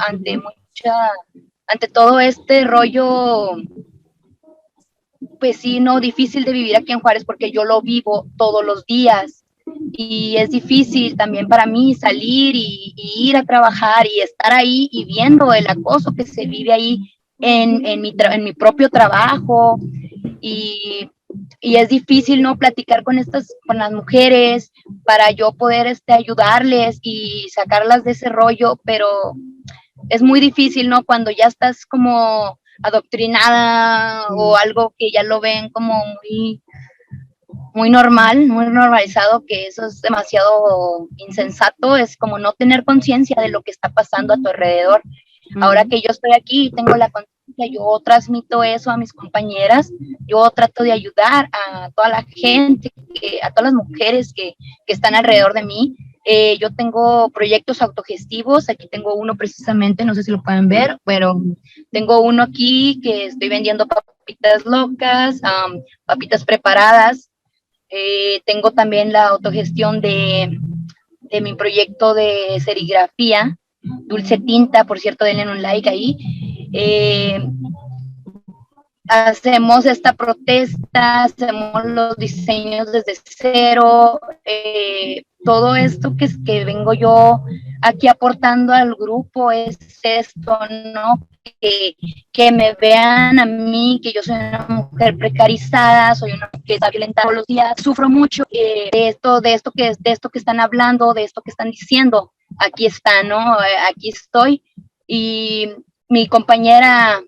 Ante todo este rollo, pues sí, no, difícil de vivir aquí en Juárez, porque yo lo vivo todos los días. Y es difícil también para mí salir y ir a trabajar y estar ahí y viendo el acoso que se vive ahí en mi propio trabajo, y es difícil no platicar con las mujeres para yo poder ayudarles y sacarlas de ese rollo, pero es muy difícil, ¿no? Cuando ya estás como adoctrinada o algo que ya lo ven como muy normal, muy normalizado, que eso es demasiado insensato. Es como no tener conciencia de lo que está pasando a tu alrededor. Ahora que yo estoy aquí y tengo la conciencia, yo transmito eso a mis compañeras, yo trato de ayudar a toda la gente, a todas las mujeres que están alrededor de mí. Yo tengo proyectos autogestivos, aquí tengo uno precisamente, no sé si lo pueden ver, pero tengo uno aquí que estoy vendiendo papitas locas, papitas preparadas. Tengo también la autogestión de mi proyecto de serigrafía, Dulce Tinta, por cierto, denle un like ahí. Hacemos esta protesta, hacemos los diseños desde cero, todo esto que vengo yo aquí aportando al grupo es esto, ¿no? Que me vean a mí, que yo soy una mujer precarizada, soy una mujer que está violentada todos los días, sufro mucho de esto que están hablando, de esto que están diciendo. Aquí está, ¿no? Aquí estoy. Y mi compañera,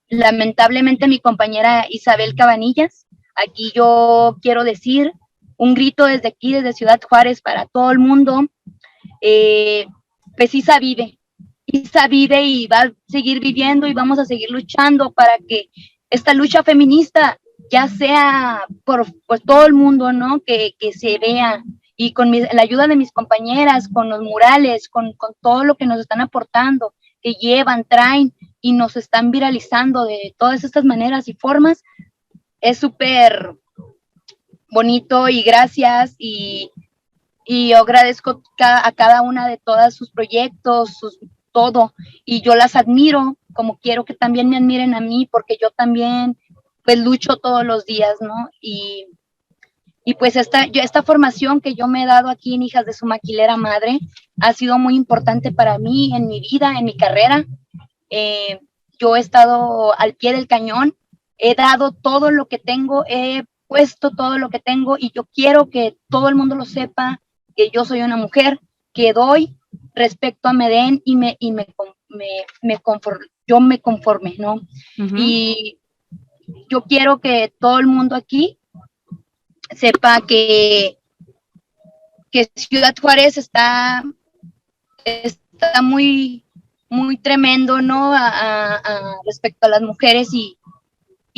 lamentablemente mi compañera Isabel Cabanillas, aquí yo quiero decir un grito desde aquí, desde Ciudad Juárez, para todo el mundo. Pues Isa vive y va a seguir viviendo, y vamos a seguir luchando para que esta lucha feminista ya sea por todo el mundo, ¿no? Que se vea, y con la ayuda de mis compañeras, con los murales, con todo lo que nos están aportando, que llevan, traen y nos están viralizando de todas estas maneras y formas. Es súper bonito, y gracias, y yo agradezco a cada una de todas sus proyectos, todo, y yo las admiro, como quiero que también me admiren a mí, porque yo también pues lucho todos los días, ¿no? Y Y pues esta formación que yo me he dado aquí en Hijas de su Maquilera Madre ha sido muy importante para mí en mi vida, en mi carrera. Yo he estado al pie del cañón, he dado todo lo que tengo, he puesto todo lo que tengo y yo quiero que todo el mundo lo sepa, que yo soy una mujer que doy respecto a me den y yo me conforme, ¿no? Uh-huh. Y yo quiero que todo el mundo aquí sepa que Ciudad Juárez está muy, muy tremendo, ¿no? Respecto a las mujeres y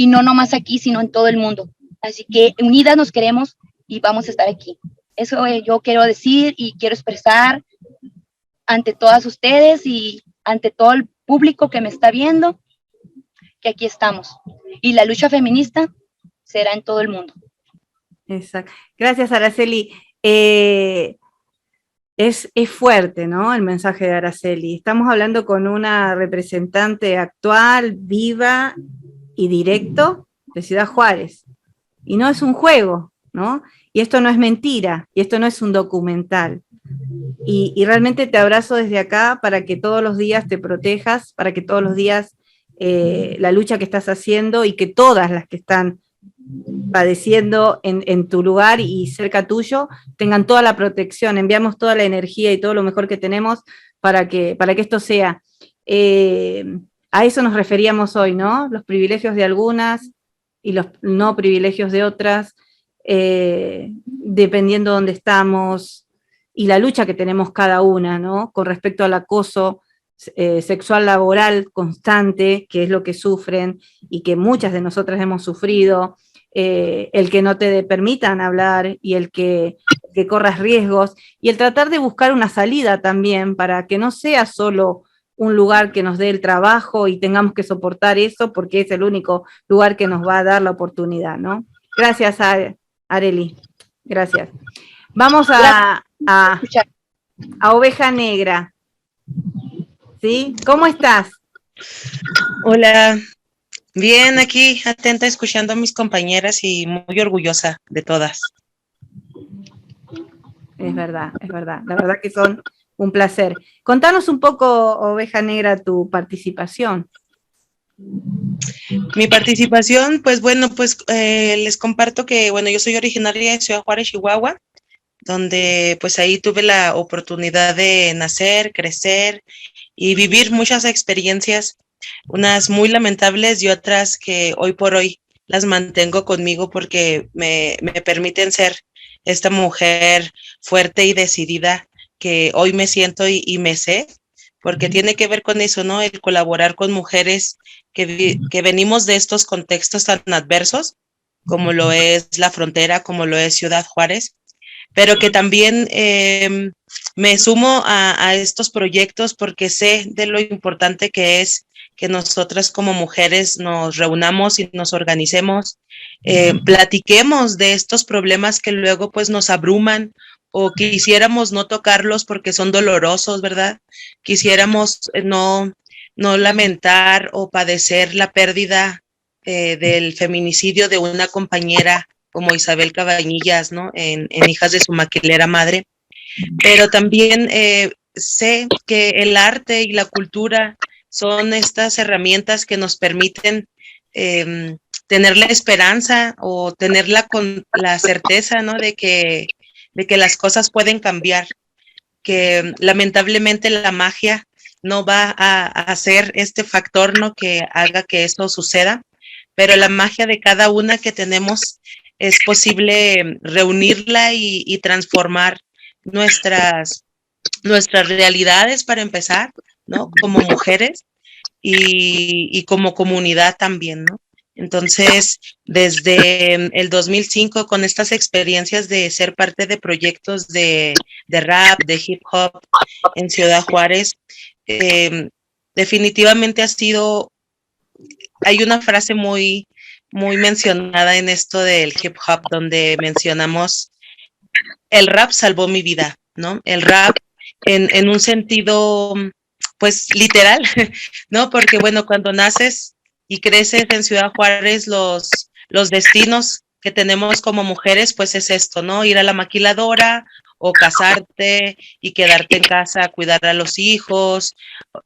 no nomás aquí, sino en todo el mundo. Así que unidas nos queremos y vamos a estar aquí. Eso yo quiero decir y quiero expresar ante todas ustedes y ante todo el público que me está viendo, que aquí estamos. Y la lucha feminista será en todo el mundo. Exacto. Gracias, Araceli. Es fuerte, ¿no? El mensaje de Araceli. Estamos hablando con una representante actual, viva y directo de Ciudad Juárez. Y no es un juego, ¿no? Y esto no es mentira, y esto no es un documental. Y realmente te abrazo desde acá para que todos los días te protejas, para que todos los días la lucha que estás haciendo y que todas las que están padeciendo en tu lugar y cerca tuyo tengan toda la protección. Enviamos toda la energía y todo lo mejor que tenemos para que esto sea. A eso nos referíamos hoy, ¿no? Los privilegios de algunas y los no privilegios de otras, dependiendo de dónde estamos, y la lucha que tenemos cada una, ¿no? Con respecto al acoso sexual laboral constante, que es lo que sufren y que muchas de nosotras hemos sufrido, el que no te permitan hablar y el que corras riesgos, y el tratar de buscar una salida también para que no sea solo un lugar que nos dé el trabajo y tengamos que soportar eso porque es el único lugar que nos va a dar la oportunidad, ¿no? Gracias, Areli. Gracias. Vamos a Oveja Negra. ¿Sí? ¿Cómo estás? Hola. Bien, aquí atenta escuchando a mis compañeras y muy orgullosa de todas. Es verdad. La verdad que son un placer. Contanos un poco, Oveja Negra, tu participación. Mi participación, pues bueno, les comparto que, bueno, yo soy originaria de Ciudad Juárez, Chihuahua, donde pues ahí tuve la oportunidad de nacer, crecer y vivir muchas experiencias, unas muy lamentables y otras que hoy por hoy las mantengo conmigo porque me permiten ser esta mujer fuerte y decidida que hoy me siento y me sé, porque tiene que ver con eso, ¿no? El colaborar con mujeres que venimos de estos contextos tan adversos, como lo es la frontera, como lo es Ciudad Juárez, pero que también me sumo a estos proyectos porque sé de lo importante que es que nosotras como mujeres nos reunamos y nos organicemos, platiquemos de estos problemas que luego pues nos abruman o quisiéramos no tocarlos porque son dolorosos, ¿verdad? Quisiéramos no lamentar o padecer la pérdida del feminicidio de una compañera como Isabel Cabañillas, ¿no? En Hijas de su Maquilera Madre. Pero también sé que el arte y la cultura son estas herramientas que nos permiten tener la esperanza o tener la certeza, ¿no? de que las cosas pueden cambiar, que lamentablemente la magia no va a ser este factor, ¿no? que haga que esto suceda, pero la magia de cada una que tenemos es posible reunirla y transformar nuestras realidades para empezar, ¿no? Como mujeres y como comunidad también, ¿no? Entonces, desde el 2005, con estas experiencias de ser parte de proyectos de rap, de hip hop en Ciudad Juárez, definitivamente hay una frase muy, muy mencionada en esto del hip hop, donde mencionamos, el rap salvó mi vida, ¿no? El rap en un sentido, pues, literal, ¿no? Porque, bueno, cuando naces y creces en Ciudad Juárez, los destinos que tenemos como mujeres, pues es esto, ¿no? Ir a la maquiladora o casarte y quedarte en casa a cuidar a los hijos,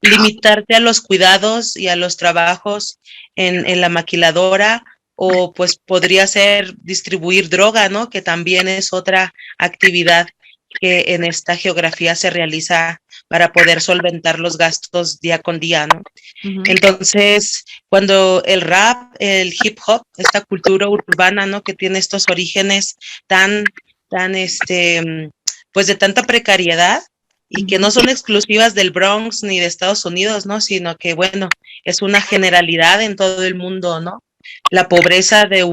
limitarte a los cuidados y a los trabajos en la maquiladora, o pues podría ser distribuir droga, ¿no? Que también es otra actividad que en esta geografía se realiza para poder solventar los gastos día con día, ¿no? Entonces, cuando el rap, el hip hop, esta cultura urbana, ¿no? Que tiene estos orígenes tan, pues de tanta precariedad y que no son exclusivas del Bronx ni de Estados Unidos, ¿no? Sino que, bueno, es una generalidad en todo el mundo, ¿no? La pobreza de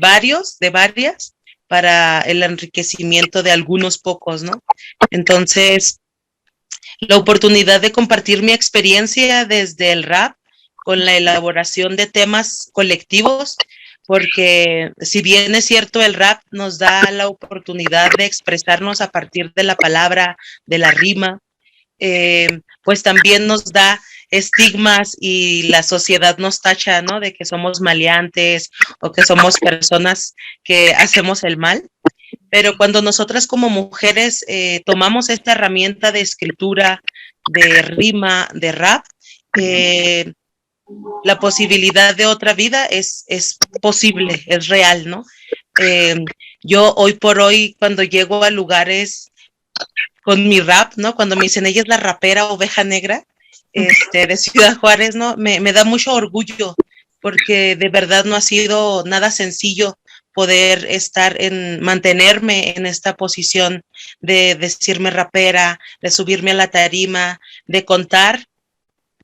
varias, para el enriquecimiento de algunos pocos, ¿no? Entonces, la oportunidad de compartir mi experiencia desde el rap con la elaboración de temas colectivos, porque si bien es cierto, el rap nos da la oportunidad de expresarnos a partir de la palabra, de la rima, pues también nos da estigmas y la sociedad nos tacha, ¿no? De que somos maleantes o que somos personas que hacemos el mal. Pero cuando nosotras como mujeres tomamos esta herramienta de escritura, de rima, de rap, la posibilidad de otra vida es posible, es real, ¿no? Yo hoy por hoy, cuando llego a lugares con mi rap, ¿no? Cuando me dicen, ella es la rapera Oveja Negra, de Ciudad Juárez, ¿no? Me da mucho orgullo, porque de verdad no ha sido nada sencillo poder mantenerme en esta posición de decirme rapera, de subirme a la tarima, de contar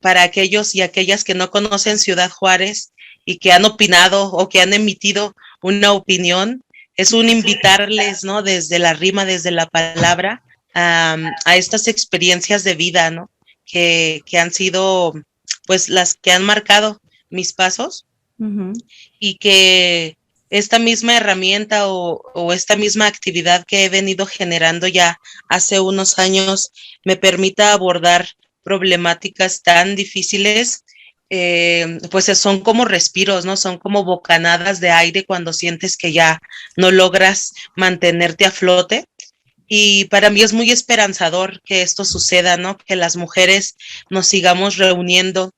para aquellos y aquellas que no conocen Ciudad Juárez y que han opinado o que han emitido una opinión. Es un invitarles, ¿no? Desde la rima, desde la palabra, a estas experiencias de vida, ¿no? Que han sido, pues, las que han marcado mis pasos, y que esta misma herramienta o esta misma actividad que he venido generando ya hace unos años me permita abordar problemáticas tan difíciles, pues son como respiros, ¿no? Son como bocanadas de aire cuando sientes que ya no logras mantenerte a flote. Y para mí es muy esperanzador que esto suceda, ¿no? Que las mujeres nos sigamos reuniendo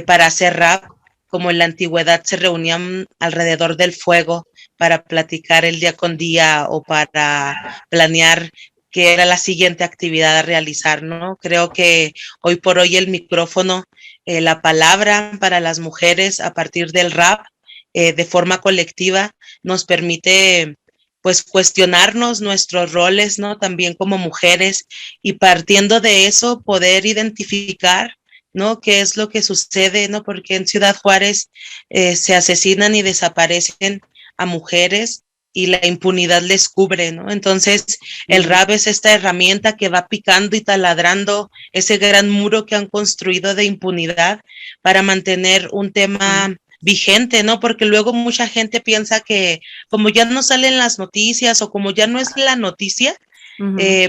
para hacer rap, como en la antigüedad se reunían alrededor del fuego para platicar el día con día o para planear qué era la siguiente actividad a realizar, ¿no? Creo que hoy por hoy el micrófono, la palabra para las mujeres a partir del rap, de forma colectiva, nos permite pues cuestionarnos nuestros roles, ¿no? También como mujeres, y partiendo de eso poder identificar, ¿no? ¿Qué es lo que sucede, ¿no? Porque en Ciudad Juárez se asesinan y desaparecen a mujeres y la impunidad les cubre, ¿no? Entonces, el rap es esta herramienta que va picando y taladrando ese gran muro que han construido de impunidad para mantener un tema vigente, ¿no? Porque luego mucha gente piensa que como ya no salen las noticias o como ya no es la noticia,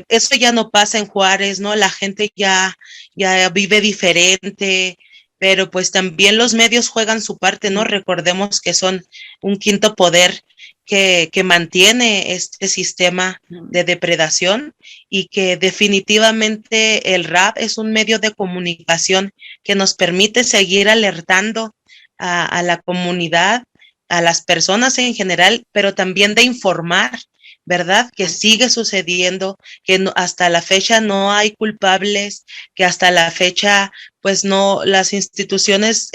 eso ya no pasa en Juárez, ¿no? La gente ya vive diferente, pero pues también los medios juegan su parte, ¿no? Recordemos que son un quinto poder que mantiene este sistema de depredación, y que definitivamente el rap es un medio de comunicación que nos permite seguir alertando a la comunidad, a las personas en general, pero también de informar, ¿verdad? Que sigue sucediendo, que hasta la fecha no hay culpables, que hasta la fecha, pues no, las instituciones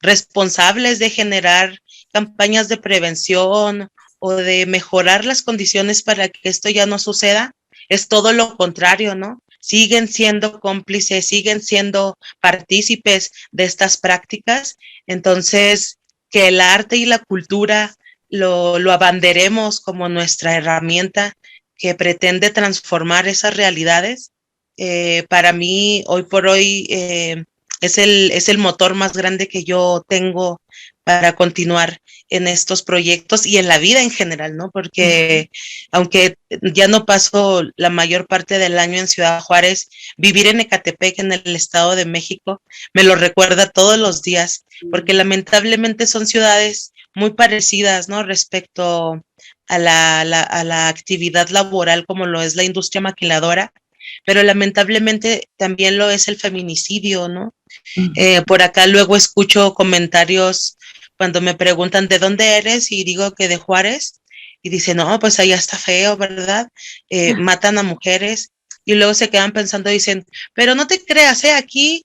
responsables de generar campañas de prevención o de mejorar las condiciones para que esto ya no suceda, es todo lo contrario, ¿no? Siguen siendo cómplices, siguen siendo partícipes de estas prácticas. Entonces, que el arte y la cultura lo abanderemos como nuestra herramienta que pretende transformar esas realidades, para mí, hoy por hoy, es el motor más grande que yo tengo para continuar en estos proyectos y en la vida en general, ¿no? Porque aunque ya no paso la mayor parte del año en Ciudad Juárez, vivir en Ecatepec, en el Estado de México, me lo recuerda todos los días, porque lamentablemente son ciudades muy parecidas, ¿no? Respecto a la actividad laboral como lo es la industria maquiladora, pero lamentablemente también lo es el feminicidio, ¿no? Por acá luego escucho comentarios cuando me preguntan de dónde eres y digo que de Juárez y dicen, no, pues allá está feo, ¿verdad? Matan a mujeres y luego se quedan pensando, dicen, pero no te creas, aquí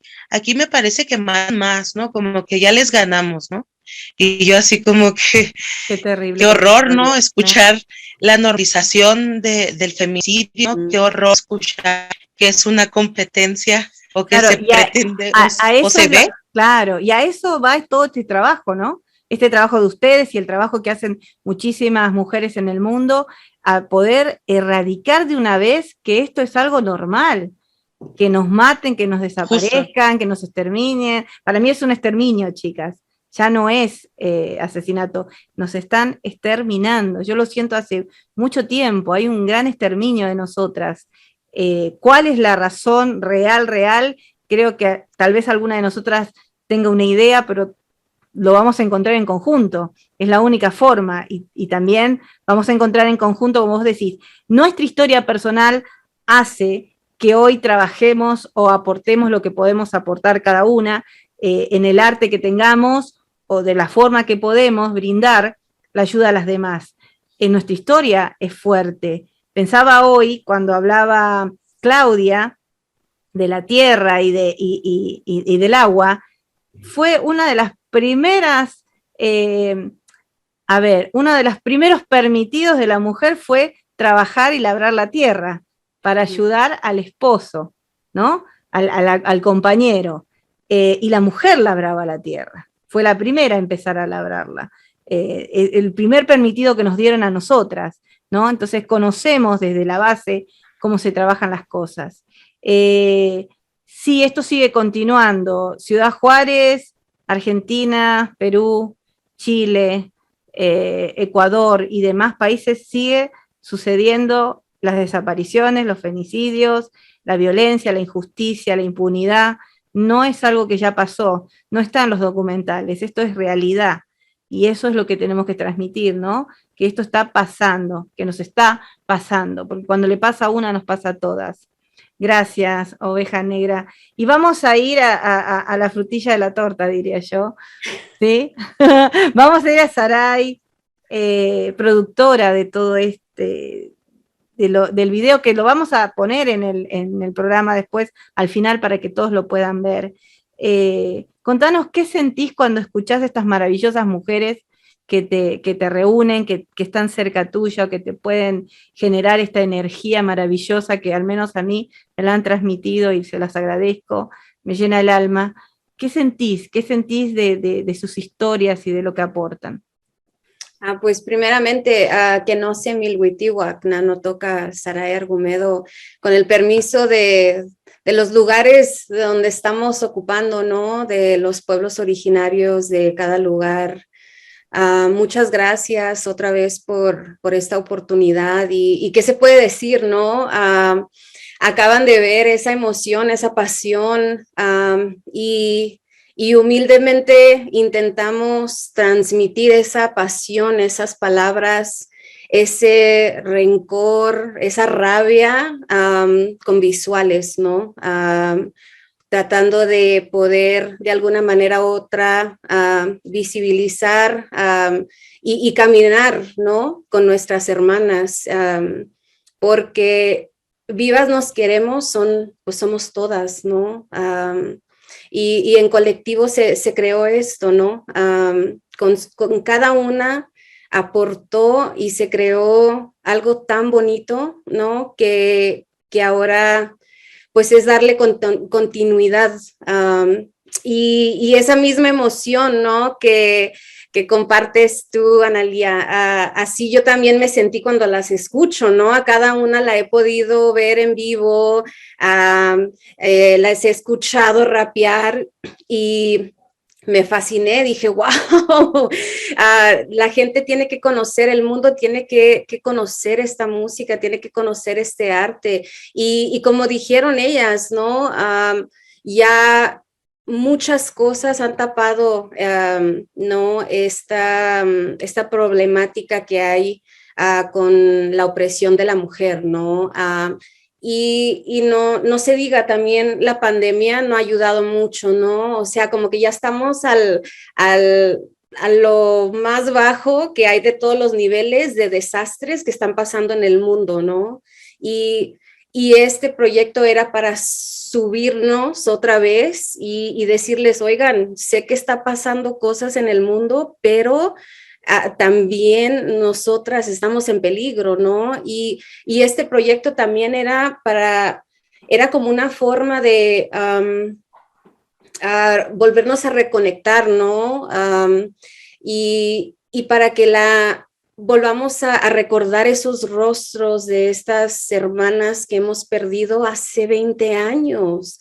me parece que matan más, ¿no? Como que ya les ganamos, ¿no? Y yo así como que, qué terrible, qué horror, ¿no? Escuchar la normalización del feminicidio, qué horror escuchar que es una competencia o que claro, se pretende o se ve. Claro, y a eso va todo este trabajo, ¿no? Este trabajo de ustedes y el trabajo que hacen muchísimas mujeres en el mundo, a poder erradicar de una vez que esto es algo normal, que nos maten, que nos desaparezcan, justo, que nos exterminen. Para mí es un exterminio, chicas. Ya no es asesinato, nos están exterminando. Yo lo siento hace mucho tiempo, hay un gran exterminio de nosotras. ¿Cuál es la razón real? Creo que tal vez alguna de nosotras tenga una idea, pero lo vamos a encontrar en conjunto, es la única forma, y también vamos a encontrar en conjunto, como vos decís, nuestra historia personal hace que hoy trabajemos o aportemos lo que podemos aportar cada una, en el arte que tengamos, o de la forma que podemos brindar la ayuda a las demás. Nuestra historia es fuerte. Pensaba hoy, cuando hablaba Claudia, de la tierra y del agua, fue una de las primeras, uno de los primeros permitidos de la mujer fue trabajar y labrar la tierra para ayudar al esposo, ¿no? Al compañero. Y la mujer labraba la tierra. Fue la primera a empezar a labrarla. El primer permitido que nos dieron a nosotras, ¿no? Entonces conocemos desde la base cómo se trabajan las cosas. Sí, esto sigue continuando. Ciudad Juárez, Argentina, Perú, Chile, Ecuador y demás países sigue sucediendo las desapariciones, los femicidios, la violencia, la injusticia, la impunidad. No es algo que ya pasó, no está en los documentales, esto es realidad. Y eso es lo que tenemos que transmitir, ¿no? Que esto está pasando, que nos está pasando, porque cuando le pasa a una, nos pasa a todas. Gracias, Oveja Negra. Y vamos a ir a la frutilla de la torta, diría yo, ¿sí? Vamos a ir a Saray, productora de todo del video, que lo vamos a poner en el programa después, al final, para que todos lo puedan ver. Contanos qué sentís cuando escuchás a estas maravillosas mujeres que te reúnen, que están cerca tuyo, que te pueden generar esta energía maravillosa que al menos a mí me la han transmitido y se las agradezco, me llena el alma. ¿Qué sentís? ¿Qué sentís de sus historias y de lo que aportan? Pues primeramente, que no se milhuitihuac, no toca Saray Argumedo, con el permiso de los lugares donde estamos ocupando, ¿no? De los pueblos originarios de cada lugar. Muchas gracias otra vez por esta oportunidad y qué se puede decir, ¿no? Acaban de ver esa emoción, esa pasión y humildemente intentamos transmitir esa pasión, esas palabras, ese rencor, esa rabia con visuales, ¿no? Tratando de poder de alguna manera u otra visibilizar y caminar, ¿no? Con nuestras hermanas, porque vivas nos queremos, pues somos todas, ¿no? Y en colectivo se creó esto, ¿no? Con cada una aportó y se creó algo tan bonito, ¿no? Que ahora pues es darle continuidad y esa misma emoción, ¿no? Que compartes tú, Analía, así yo también me sentí cuando las escucho, ¿no? A cada una la he podido ver en vivo, las he escuchado rapear y me fasciné, dije, wow, la gente tiene que conocer, el mundo tiene que conocer esta música, tiene que conocer este arte y como dijeron ellas, ¿no? Ya muchas cosas han tapado ¿no? esta problemática que hay con la opresión de la mujer, ¿no? Y no se diga, también la pandemia no ha ayudado mucho, ¿no? O sea, como que ya estamos a lo más bajo que hay de todos los niveles de desastres que están pasando en el mundo, ¿no? Y este proyecto era para subirnos otra vez y decirles, oigan, sé que está pasando cosas en el mundo, pero también nosotras estamos en peligro, ¿no? Y este proyecto también era como una forma de volvernos a reconectar, ¿no? Y para que volvamos a recordar esos rostros de estas hermanas que hemos perdido hace 20 años.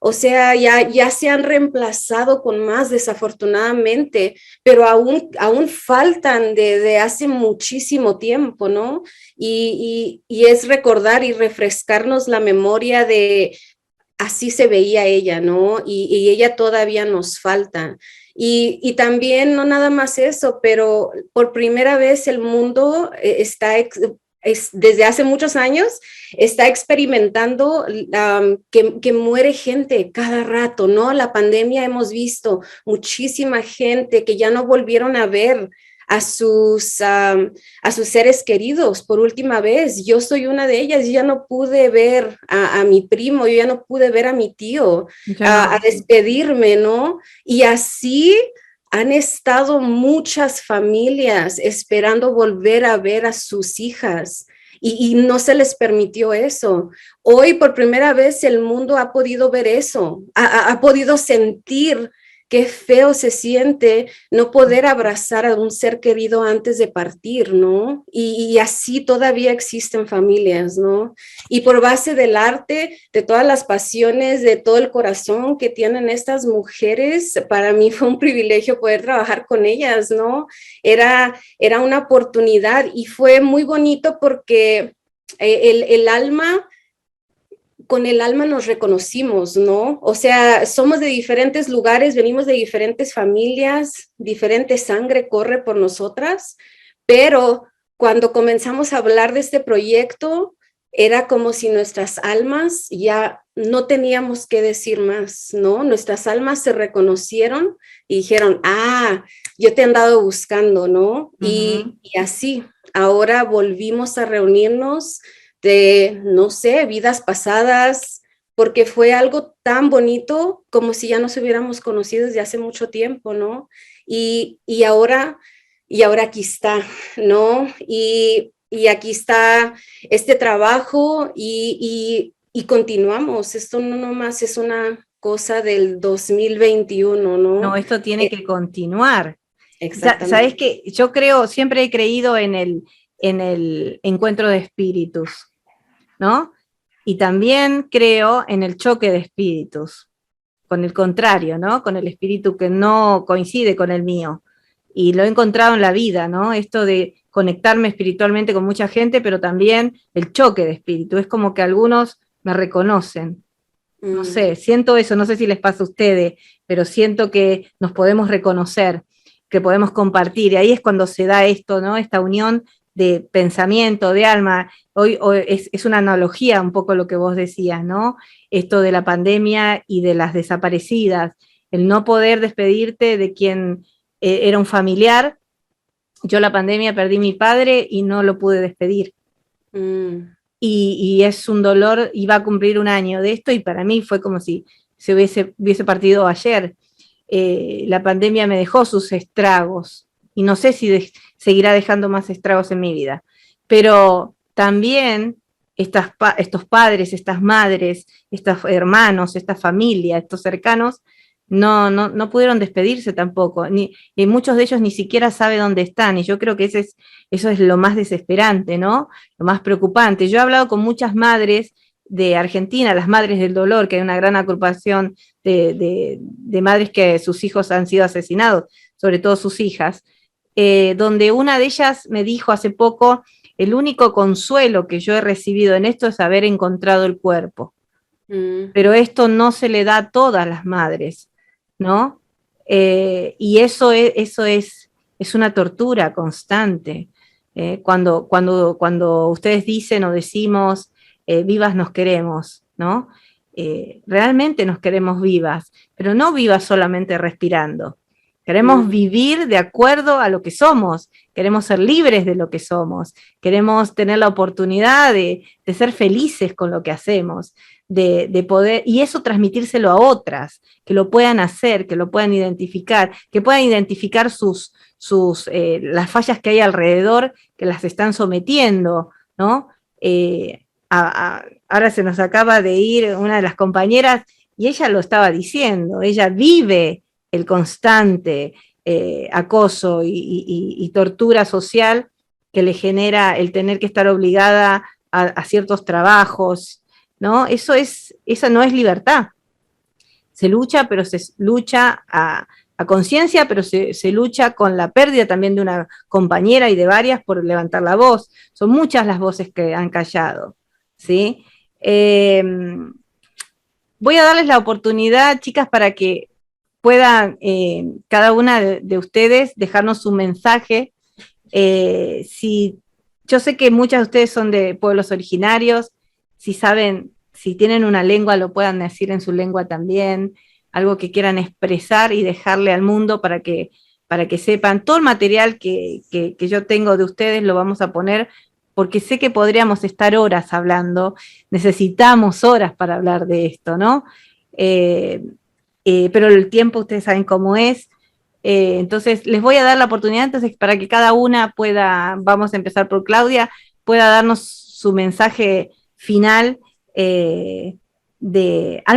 O sea, ya se han reemplazado con más, desafortunadamente, pero aún faltan de hace muchísimo tiempo, ¿no? Y es recordar y refrescarnos la memoria de así se veía ella, ¿no? Y ella todavía nos falta. Y también, no nada más eso, pero por primera vez el mundo desde hace muchos años, está experimentando que muere gente cada rato, ¿no? La pandemia hemos visto muchísima gente que ya no volvieron a ver a sus seres queridos por última vez. Yo soy una de ellas, yo ya no pude ver a mi primo, yo ya no pude ver a mi tío, a despedirme, ¿no? Y así han estado muchas familias esperando volver a ver a sus hijas y no se les permitió eso. Hoy por primera vez el mundo ha podido ver eso, ha podido sentir qué feo se siente no poder abrazar a un ser querido antes de partir, ¿no? Y así todavía existen familias, ¿no? Y por base del arte, de todas las pasiones, de todo el corazón que tienen estas mujeres, para mí fue un privilegio poder trabajar con ellas, ¿no? Era una oportunidad y fue muy bonito porque con el alma nos reconocimos, ¿no? O sea, somos de diferentes lugares, venimos de diferentes familias, diferente sangre corre por nosotras, pero cuando comenzamos a hablar de este proyecto, era como si nuestras almas ya no teníamos que decir más, ¿no? Nuestras almas se reconocieron y dijeron, yo te he andado buscando, ¿no? Y así, ahora volvimos a reunirnos de, no sé, vidas pasadas, porque fue algo tan bonito como si ya nos hubiéramos conocido desde hace mucho tiempo, ¿no? Y ahora aquí está, ¿no? Y aquí está este trabajo y continuamos. Esto no nomás es una cosa del 2021, ¿no? No, esto tiene que continuar. Exactamente. Sabes que yo siempre he creído en el encuentro de espíritus, ¿no? Y también creo en el choque de espíritus, con el contrario, ¿no? Con el espíritu que no coincide con el mío. Y lo he encontrado en la vida, ¿no? Esto de conectarme espiritualmente con mucha gente, pero también el choque de espíritu. Es como que algunos me reconocen. No sé, siento eso, no sé si les pasa a ustedes, pero siento que nos podemos reconocer, que podemos compartir. Y ahí es cuando se da esto, ¿no? Esta unión de pensamiento, de alma. Hoy es una analogía un poco lo que vos decías, ¿no? Esto de la pandemia y de las desaparecidas, el no poder despedirte de quien era un familiar. Yo la pandemia perdí a mi padre y no lo pude despedir. Y es un dolor, iba a cumplir un año de esto y para mí fue como si se hubiese partido ayer. La pandemia me dejó sus estragos y no sé si seguirá dejando más estragos en mi vida, pero también estos padres, estas madres, estos hermanos, esta familia, estos cercanos, no pudieron despedirse tampoco, y muchos de ellos ni siquiera saben dónde están, y yo creo que eso es lo más desesperante, ¿no? Lo más preocupante. Yo he hablado con muchas madres de Argentina, las madres del dolor, que hay una gran agrupación de madres que sus hijos han sido asesinados, sobre todo sus hijas, donde una de ellas me dijo hace poco, el único consuelo que yo he recibido en esto es haber encontrado el cuerpo. Pero esto no se le da a todas las madres. ¿no? Y eso es una tortura constante. Cuando ustedes dicen o decimos, vivas nos queremos, ¿no? Realmente nos queremos vivas, pero no vivas solamente respirando. Queremos vivir de acuerdo a lo que somos, queremos ser libres de lo que somos, queremos tener la oportunidad de ser felices con lo que hacemos, de poder, y eso transmitírselo a otras, que lo puedan hacer, que lo puedan identificar, que puedan identificar las fallas que hay alrededor, que las están sometiendo, ¿no? Ahora se nos acaba de ir una de las compañeras y ella lo estaba diciendo, ella vive el constante acoso y tortura social que le genera el tener que estar obligada a ciertos trabajos, ¿no? Esa no es libertad. Se lucha, pero se lucha a conciencia, pero se lucha con la pérdida también de una compañera y de varias por levantar la voz. Son muchas las voces que han callado, ¿sí? Voy a darles la oportunidad, chicas, para que puedan cada una de ustedes dejarnos su mensaje. Yo sé que muchas de ustedes son de pueblos originarios, si tienen una lengua lo puedan decir en su lengua también, algo que quieran expresar y dejarle al mundo para que sepan. Todo el material que yo tengo de ustedes lo vamos a poner, porque sé que podríamos estar horas hablando, necesitamos horas para hablar de esto, ¿no? Pero el tiempo ustedes saben cómo es, entonces les voy a dar la oportunidad entonces para que cada una pueda, vamos a empezar por Claudia, pueda darnos su mensaje final al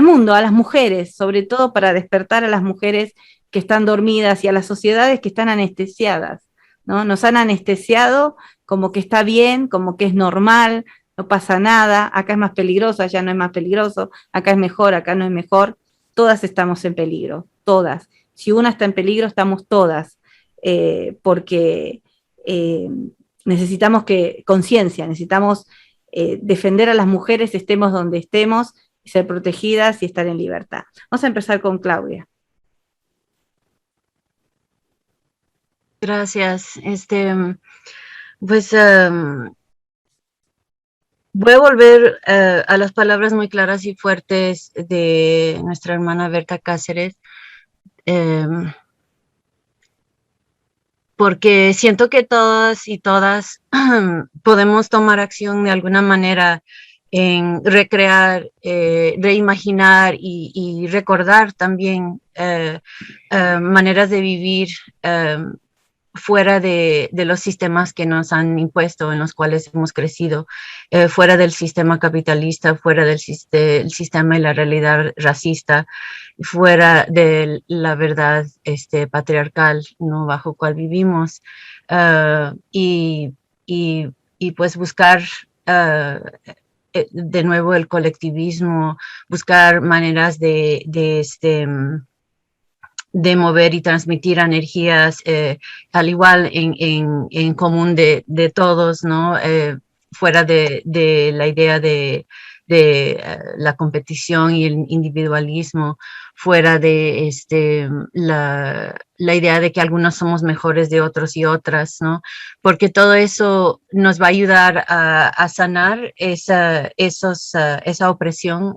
mundo, a las mujeres, sobre todo para despertar a las mujeres que están dormidas y a las sociedades que están anestesiadas, ¿no? Nos han anestesiado como que está bien, como que es normal, no pasa nada, acá es más peligroso, allá no es más peligroso, acá es mejor, acá no es mejor. Todas estamos en peligro, todas. Si una está en peligro, estamos todas, porque necesitamos conciencia, necesitamos defender a las mujeres, estemos donde estemos, ser protegidas y estar en libertad. Vamos a empezar con Claudia. Gracias. Pues voy a volver a las palabras muy claras y fuertes de nuestra hermana Berta Cáceres, porque siento que todas y todas podemos tomar acción de alguna manera en recrear, reimaginar y recordar también maneras de vivir fuera de los sistemas que nos han impuesto, en los cuales hemos crecido, fuera del sistema capitalista, fuera del sistema y la realidad racista, fuera de la verdad patriarcal, ¿no? Bajo cual vivimos, y pues buscar de nuevo el colectivismo, buscar maneras de mover y transmitir energías al igual en común de todos, ¿no? Fuera de la idea de la competición y el individualismo, fuera de la idea de que algunos somos mejores de otros y otras, ¿no? Porque todo eso nos va a ayudar a sanar esa opresión,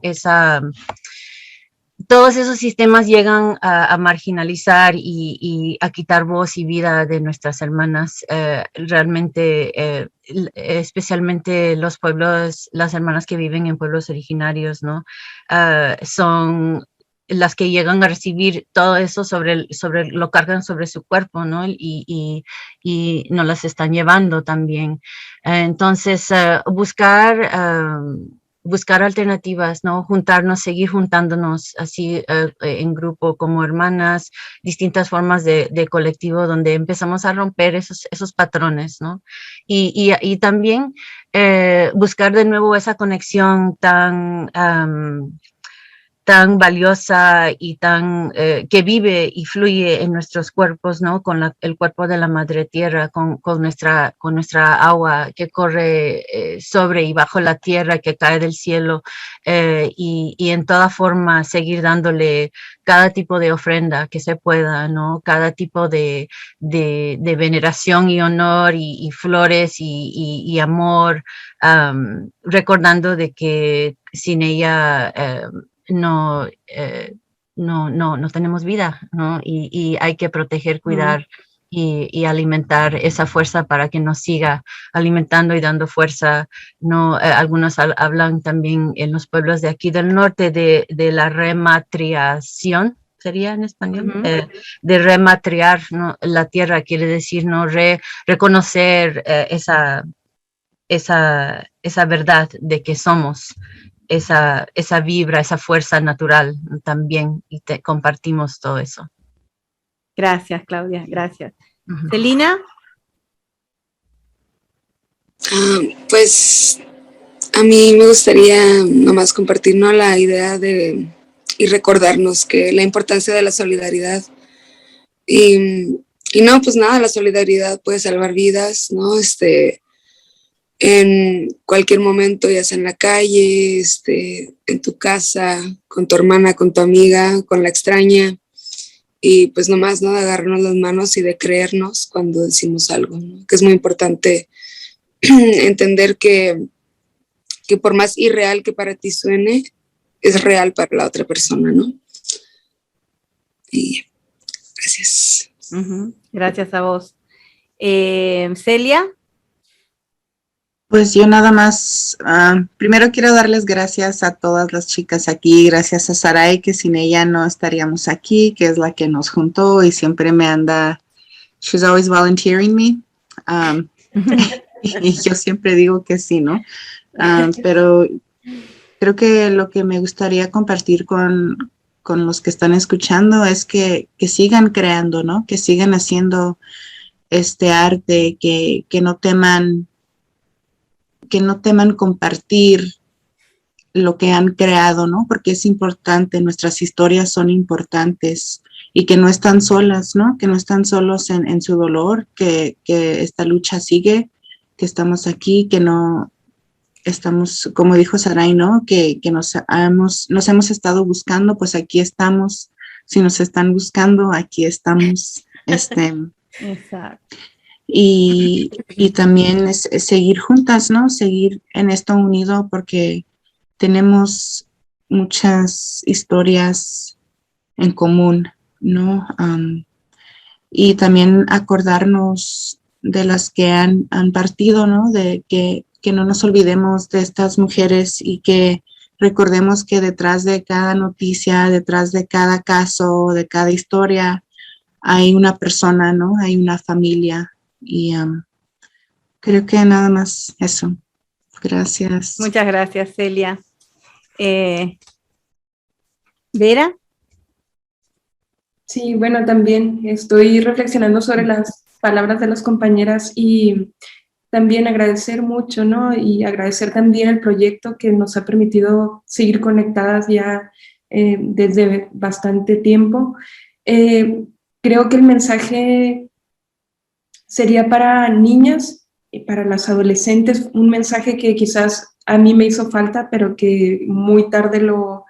todos esos sistemas llegan a marginalizar y a quitar voz y vida de nuestras hermanas, realmente, especialmente los pueblos, las hermanas que viven en pueblos originarios, ¿no? Son las que llegan a recibir todo eso lo cargan sobre su cuerpo, ¿no? Y nos las están llevando también. Entonces, buscar alternativas, ¿no? Juntarnos, seguir juntándonos así en grupo como hermanas, distintas formas de colectivo donde empezamos a romper esos patrones, ¿no? Y también buscar de nuevo esa conexión tan tan valiosa y tan que vive y fluye en nuestros cuerpos, ¿no? Con el cuerpo de la madre tierra, con nuestra agua que corre sobre y bajo la tierra, que cae del cielo, y en toda forma seguir dándole cada tipo de ofrenda que se pueda, ¿no? Cada tipo de veneración y honor y flores y amor, recordando de que sin ella no tenemos vida, ¿no? Y hay que proteger, cuidar y alimentar esa fuerza para que nos siga alimentando y dando fuerza, ¿no? Algunos hablan también en los pueblos de aquí del norte de la rematriación, sería en español, de rematriar, ¿no? La tierra, quiere decir, ¿no? Reconocer esa verdad de que somos esa vibra, esa fuerza natural también, y compartimos todo eso. Gracias, Claudia, gracias. Celina. Pues a mí me gustaría nomás compartir, ¿no?, la idea y recordarnos que la importancia de la solidaridad y no, pues nada, la solidaridad puede salvar vidas, ¿no? En cualquier momento, ya sea en la calle, en tu casa, con tu hermana, con tu amiga, con la extraña, y pues nomás, ¿no?, de agarrarnos las manos y de creernos cuando decimos algo, ¿no? Que es muy importante entender que por más irreal que para ti suene, es real para la otra persona, ¿no? Y gracias. Gracias a vos. Celia. Pues yo nada más, primero quiero darles gracias a todas las chicas aquí, gracias a Sarai, que sin ella no estaríamos aquí, que es la que nos juntó y siempre me anda, she's always volunteering me, y yo siempre digo que sí, ¿no? Pero creo que lo que me gustaría compartir con los que están escuchando es que sigan creando, ¿no? Que sigan haciendo este arte, que no teman compartir lo que han creado, ¿no? Porque es importante, nuestras historias son importantes y que no están solas, ¿no? Que no están solos en su dolor, que esta lucha sigue, que estamos aquí, que no estamos, como dijo Sarai, ¿no? Que nos hemos estado buscando, pues aquí estamos. Si nos están buscando, aquí estamos. Exacto. Y también es seguir juntas, ¿no? Seguir en esto unido porque tenemos muchas historias en común, ¿no? Y también acordarnos de las que han partido, ¿no? De que no nos olvidemos de estas mujeres y que recordemos que detrás de cada noticia, detrás de cada caso, de cada historia, hay una persona, ¿no? Hay una familia. Y creo que nada más eso. Gracias. Muchas gracias, Celia. ¿Vera? Sí, bueno, también estoy reflexionando sobre las palabras de las compañeras y también agradecer mucho, ¿no? Y agradecer también el proyecto que nos ha permitido seguir conectadas ya desde bastante tiempo. Creo que el mensaje sería para niñas y para las adolescentes, un mensaje que quizás a mí me hizo falta, pero que muy tarde lo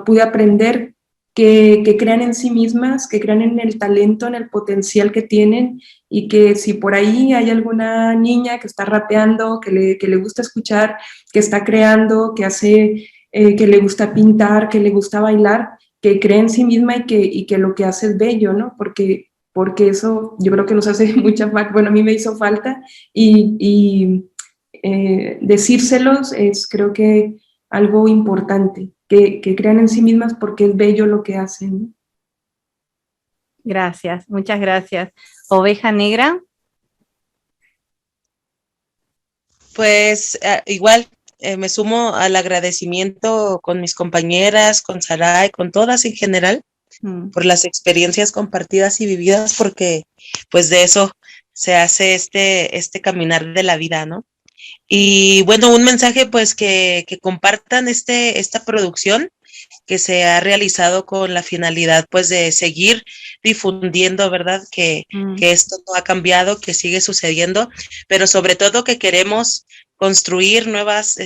pude aprender, que crean en sí mismas, que crean en el talento, en el potencial que tienen, y que si por ahí hay alguna niña que está rapeando, que le gusta escuchar, que está creando, que hace, que le gusta pintar, que le gusta bailar, que cree en sí misma y que lo que hace es bello, ¿no? Porque eso yo creo que nos hace mucha falta, bueno, a mí me hizo falta, y decírselos es, creo que, algo importante, que crean en sí mismas porque es bello lo que hacen, ¿no? Gracias, muchas gracias. Oveja Negra. Pues igual me sumo al agradecimiento con mis compañeras, con Sarai, con todas en general, por las experiencias compartidas y vividas, porque pues de eso se hace este caminar de la vida, ¿no? Y bueno, un mensaje pues que compartan esta producción, que se ha realizado con la finalidad pues de seguir difundiendo, ¿verdad? Que esto no ha cambiado, que sigue sucediendo, pero sobre todo que queremos construir nuevas,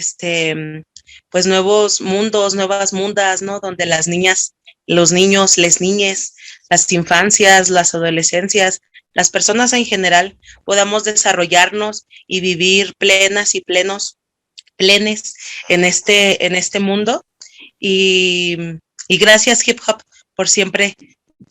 pues nuevos mundos, nuevas mundas, ¿no? Donde las niñas, los niños, les niñes, las infancias, las adolescencias, las personas en general podamos desarrollarnos y vivir plenas y plenes en este mundo. Y gracias Hip Hop por siempre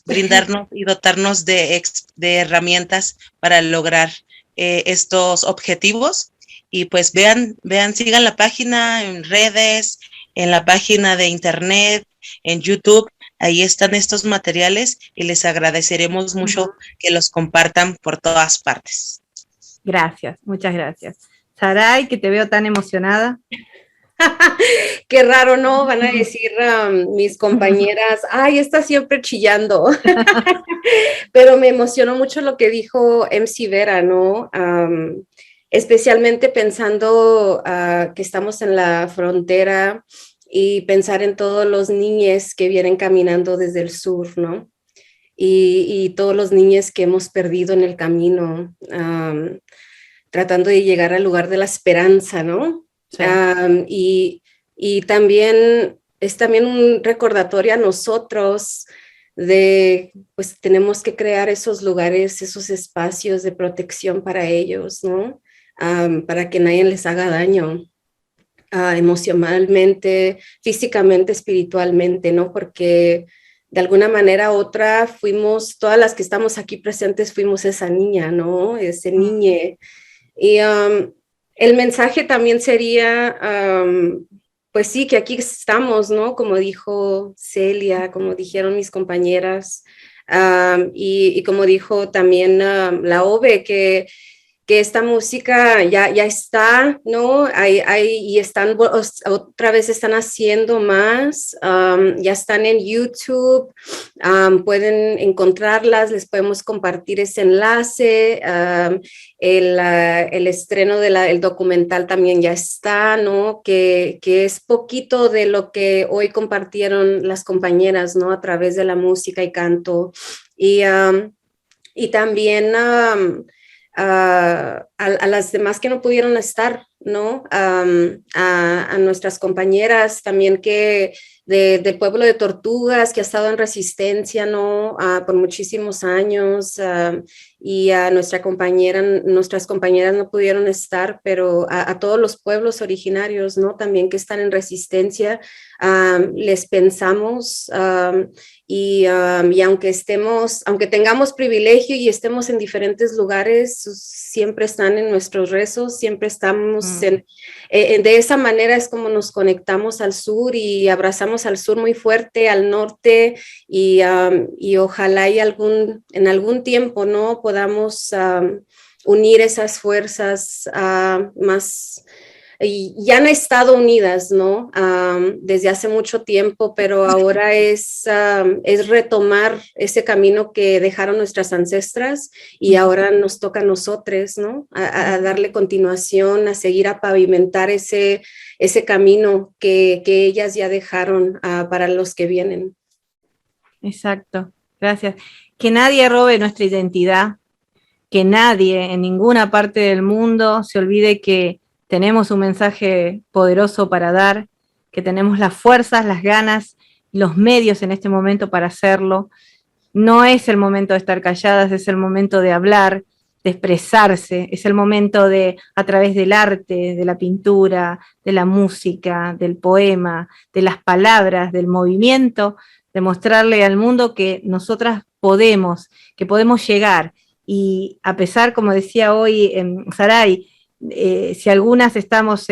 brindarnos y dotarnos de herramientas para lograr estos objetivos. Y pues vean, sigan la página en redes, en la página de internet, en YouTube. Ahí están estos materiales y les agradeceremos mucho que los compartan por todas partes. Gracias, muchas gracias. Saray, que te veo tan emocionada. Qué raro, ¿no? Van a decir mis compañeras, ay, está siempre chillando. Pero me emocionó mucho lo que dijo MC Vera, ¿no? Especialmente pensando que estamos en la frontera y pensar en todos los niños que vienen caminando desde el sur, ¿no? Y todos los niños que hemos perdido en el camino, tratando de llegar al lugar de la esperanza, ¿no? Sí. Y también es también un recordatorio a nosotros de, pues tenemos que crear esos lugares, esos espacios de protección para ellos, ¿no? Para que nadie les haga daño. Emocionalmente, físicamente, espiritualmente, ¿no? Porque de alguna manera u otra fuimos, todas las que estamos aquí presentes fuimos esa niña, ¿no? Ese niñe. Y el mensaje también sería, pues sí, que aquí estamos, ¿no? Como dijo Celia, como dijeron mis compañeras, y como dijo también la Ove, que esta música ya está, ¿no? Y están, otra vez están haciendo más, ya están en YouTube, pueden encontrarlas, les podemos compartir ese enlace, el estreno del documental también ya está, ¿no? Que es poquito de lo que hoy compartieron las compañeras, ¿no? A través de la música y canto. Y también a las demás que no pudieron estar, ¿no? A nuestras compañeras también que del pueblo de Tortugas, que ha estado en resistencia, ¿no? Por muchísimos años, y a nuestras compañeras no pudieron estar, pero a todos los pueblos originarios, ¿no? También que están en resistencia, les pensamos, y aunque tengamos privilegio y estemos en diferentes lugares, siempre están en nuestros rezos, siempre estamos de esa manera es como nos conectamos al sur y abrazamos al sur muy fuerte, al norte, y ojalá en algún tiempo, ¿no? Podamos unir esas fuerzas más. Ya han estado unidas, ¿no? Desde hace mucho tiempo, pero ahora es retomar ese camino que dejaron nuestras ancestras y ahora nos toca a nosotros, ¿no? A darle continuación, a seguir a pavimentar ese camino que ellas ya dejaron para los que vienen. Exacto, gracias. Que nadie robe nuestra identidad, que nadie en ninguna parte del mundo se olvide que tenemos un mensaje poderoso para dar, que tenemos las fuerzas, las ganas, los medios en este momento para hacerlo. No es el momento de estar calladas, es el momento de hablar, de expresarse, es el momento de, a través del arte, de la pintura, de la música, del poema, de las palabras, del movimiento, de mostrarle al mundo que nosotras podemos, que podemos llegar. Y a pesar, como decía hoy Saray, si algunas estamos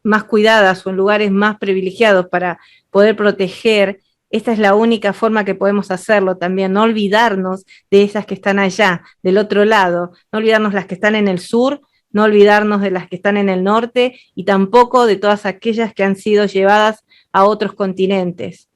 más cuidadas o en lugares más privilegiados para poder proteger, esta es la única forma que podemos hacerlo también, no olvidarnos de esas que están allá, del otro lado, no olvidarnos las que están en el sur, no olvidarnos de las que están en el norte y tampoco de todas aquellas que han sido llevadas a otros continentes,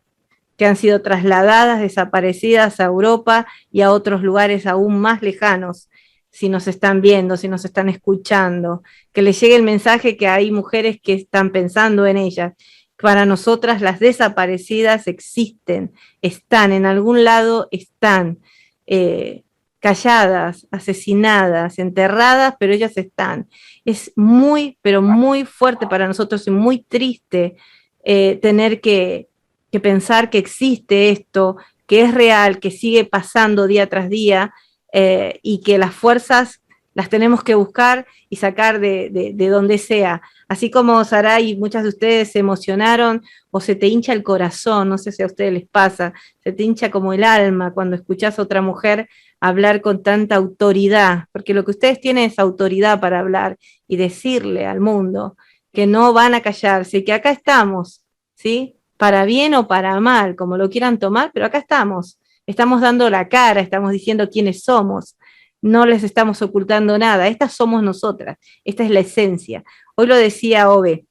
que han sido trasladadas, desaparecidas a Europa y a otros lugares aún más lejanos. Si nos están viendo, si nos están escuchando, que les llegue el mensaje que hay mujeres que están pensando en ellas, Para nosotras las desaparecidas existen, están, en algún lado están, calladas, asesinadas, enterradas, pero ellas están. Es muy, pero muy fuerte para nosotros y muy triste tener que pensar que existe esto, que es real, que sigue pasando día tras día, y que las fuerzas las tenemos que buscar y sacar de donde sea. Así como Saray y muchas de ustedes se emocionaron o se te hincha el corazón, no sé si a ustedes les pasa, se te hincha como el alma cuando escuchás a otra mujer hablar con tanta autoridad, porque lo que ustedes tienen es autoridad para hablar y decirle al mundo que no van a callarse y que acá estamos, ¿sí? Para bien o para mal, como lo quieran tomar, pero acá estamos dando la cara, estamos diciendo quiénes somos, no les estamos ocultando nada, estas somos nosotras, esta es la esencia. Hoy lo decía Ove,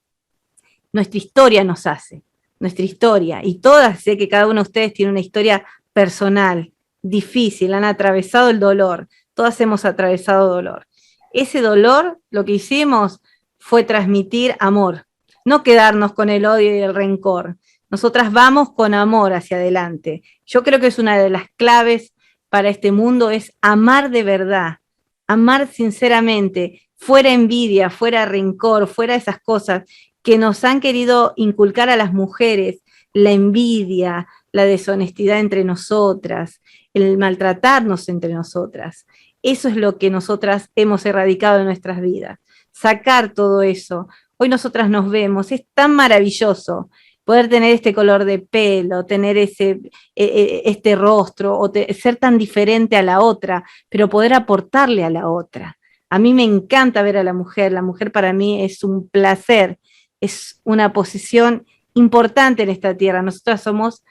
nuestra historia nos hace, nuestra historia, y todas, sé que cada uno de ustedes tiene una historia personal, difícil, han atravesado el dolor, todas hemos atravesado dolor. Ese dolor, lo que hicimos fue transmitir amor, no quedarnos con el odio y el rencor. Nosotras vamos con amor hacia adelante. Yo creo que es una de las claves para este mundo, es amar de verdad, amar sinceramente, fuera envidia, fuera rencor, fuera esas cosas que nos han querido inculcar a las mujeres, la envidia, la deshonestidad entre nosotras, el maltratarnos entre nosotras. Eso es lo que nosotras hemos erradicado de nuestras vidas, sacar todo eso. Hoy nosotras nos vemos, es tan maravilloso poder tener este color de pelo, tener este rostro, o ser tan diferente a la otra, pero poder aportarle a la otra. A mí me encanta ver a la mujer para mí es un placer, es una posición importante en esta tierra. Nosotras somos,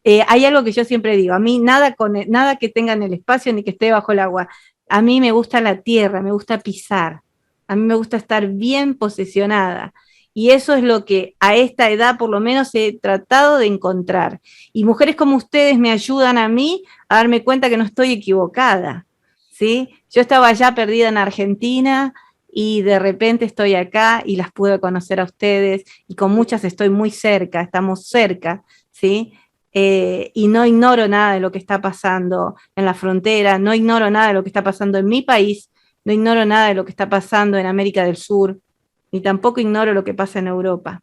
hay algo que yo siempre digo, a mí nada que tenga en el espacio ni que esté bajo el agua, a mí me gusta la tierra, me gusta pisar, a mí me gusta estar bien posicionada. Y eso es lo que a esta edad por lo menos he tratado de encontrar. Y mujeres como ustedes me ayudan a mí a darme cuenta que no estoy equivocada, ¿sí? Yo estaba allá perdida en Argentina y de repente estoy acá y las pude conocer a ustedes y con muchas estoy muy cerca, estamos cerca, ¿sí? Y no ignoro nada de lo que está pasando en la frontera, no ignoro nada de lo que está pasando en mi país, no ignoro nada de lo que está pasando en América del Sur, ni tampoco ignoro lo que pasa en Europa.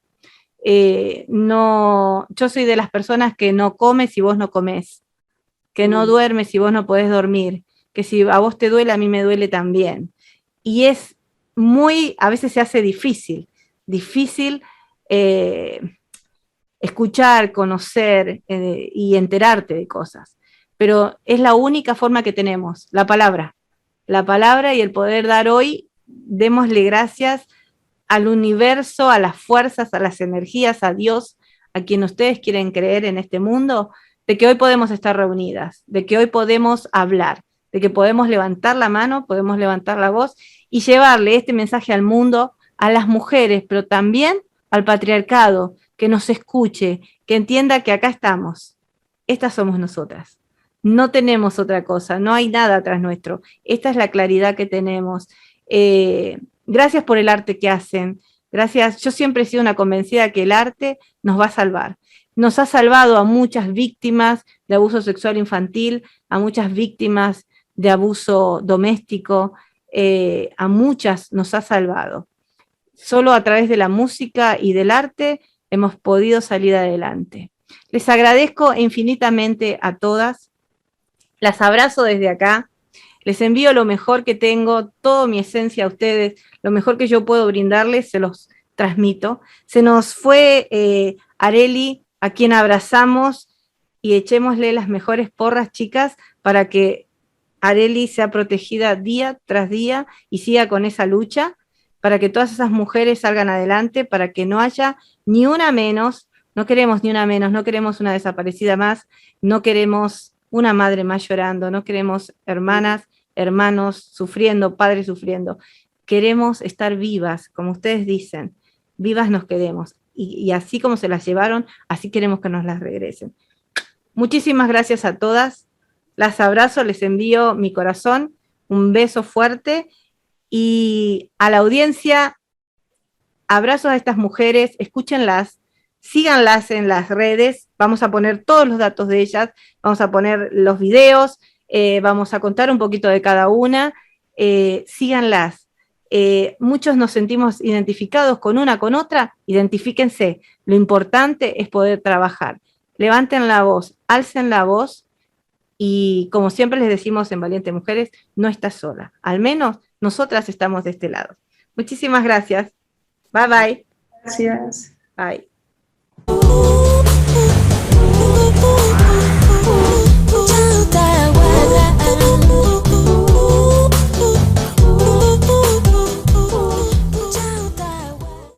Yo soy de las personas que no come si vos no comés, que no duerme si vos no podés dormir, que si a vos te duele, a mí me duele también. Y es a veces se hace difícil escuchar, conocer y enterarte de cosas, pero es la única forma que tenemos, la palabra y el poder dar hoy, démosle gracias al universo, a las fuerzas, a las energías, a Dios, a quien ustedes quieren creer en este mundo, de que hoy podemos estar reunidas, de que hoy podemos hablar, de que podemos levantar la mano, podemos levantar la voz y llevarle este mensaje al mundo, a las mujeres, pero también al patriarcado, que nos escuche, que entienda que acá estamos. Estas somos nosotras. No tenemos otra cosa, no hay nada atrás nuestro. Esta es la claridad que tenemos. Gracias por el arte que hacen, gracias. Yo siempre he sido una convencida que el arte nos va a salvar. Nos ha salvado a muchas víctimas de abuso sexual infantil, a muchas víctimas de abuso doméstico, a muchas nos ha salvado. Solo a través de la música y del arte hemos podido salir adelante. Les agradezco infinitamente a todas, las abrazo desde acá. Les envío lo mejor que tengo, toda mi esencia a ustedes, lo mejor que yo puedo brindarles, se los transmito. Se nos fue Arely, a quien abrazamos, y echémosle las mejores porras, chicas, para que Arely sea protegida día tras día y siga con esa lucha, para que todas esas mujeres salgan adelante, para que no haya ni una menos, no queremos ni una menos, no queremos una desaparecida más, no queremos una madre más llorando, no queremos hermanas, hermanos sufriendo, padres sufriendo. Queremos estar vivas, como ustedes dicen, vivas nos queremos. Y así como se las llevaron, así queremos que nos las regresen. Muchísimas gracias a todas. Las abrazo, les envío mi corazón, un beso fuerte. Y a la audiencia, abrazos a estas mujeres, escúchenlas, síganlas en las redes, vamos a poner todos los datos de ellas, vamos a poner los videos, vamos a contar un poquito de cada una, síganlas. Muchos nos sentimos identificados con una, con otra, identifíquense, lo importante es poder trabajar. Levanten la voz, alcen la voz, y como siempre les decimos en Valientes Mujeres, no estás sola, al menos nosotras estamos de este lado. Muchísimas gracias. Bye bye. Gracias. Bye.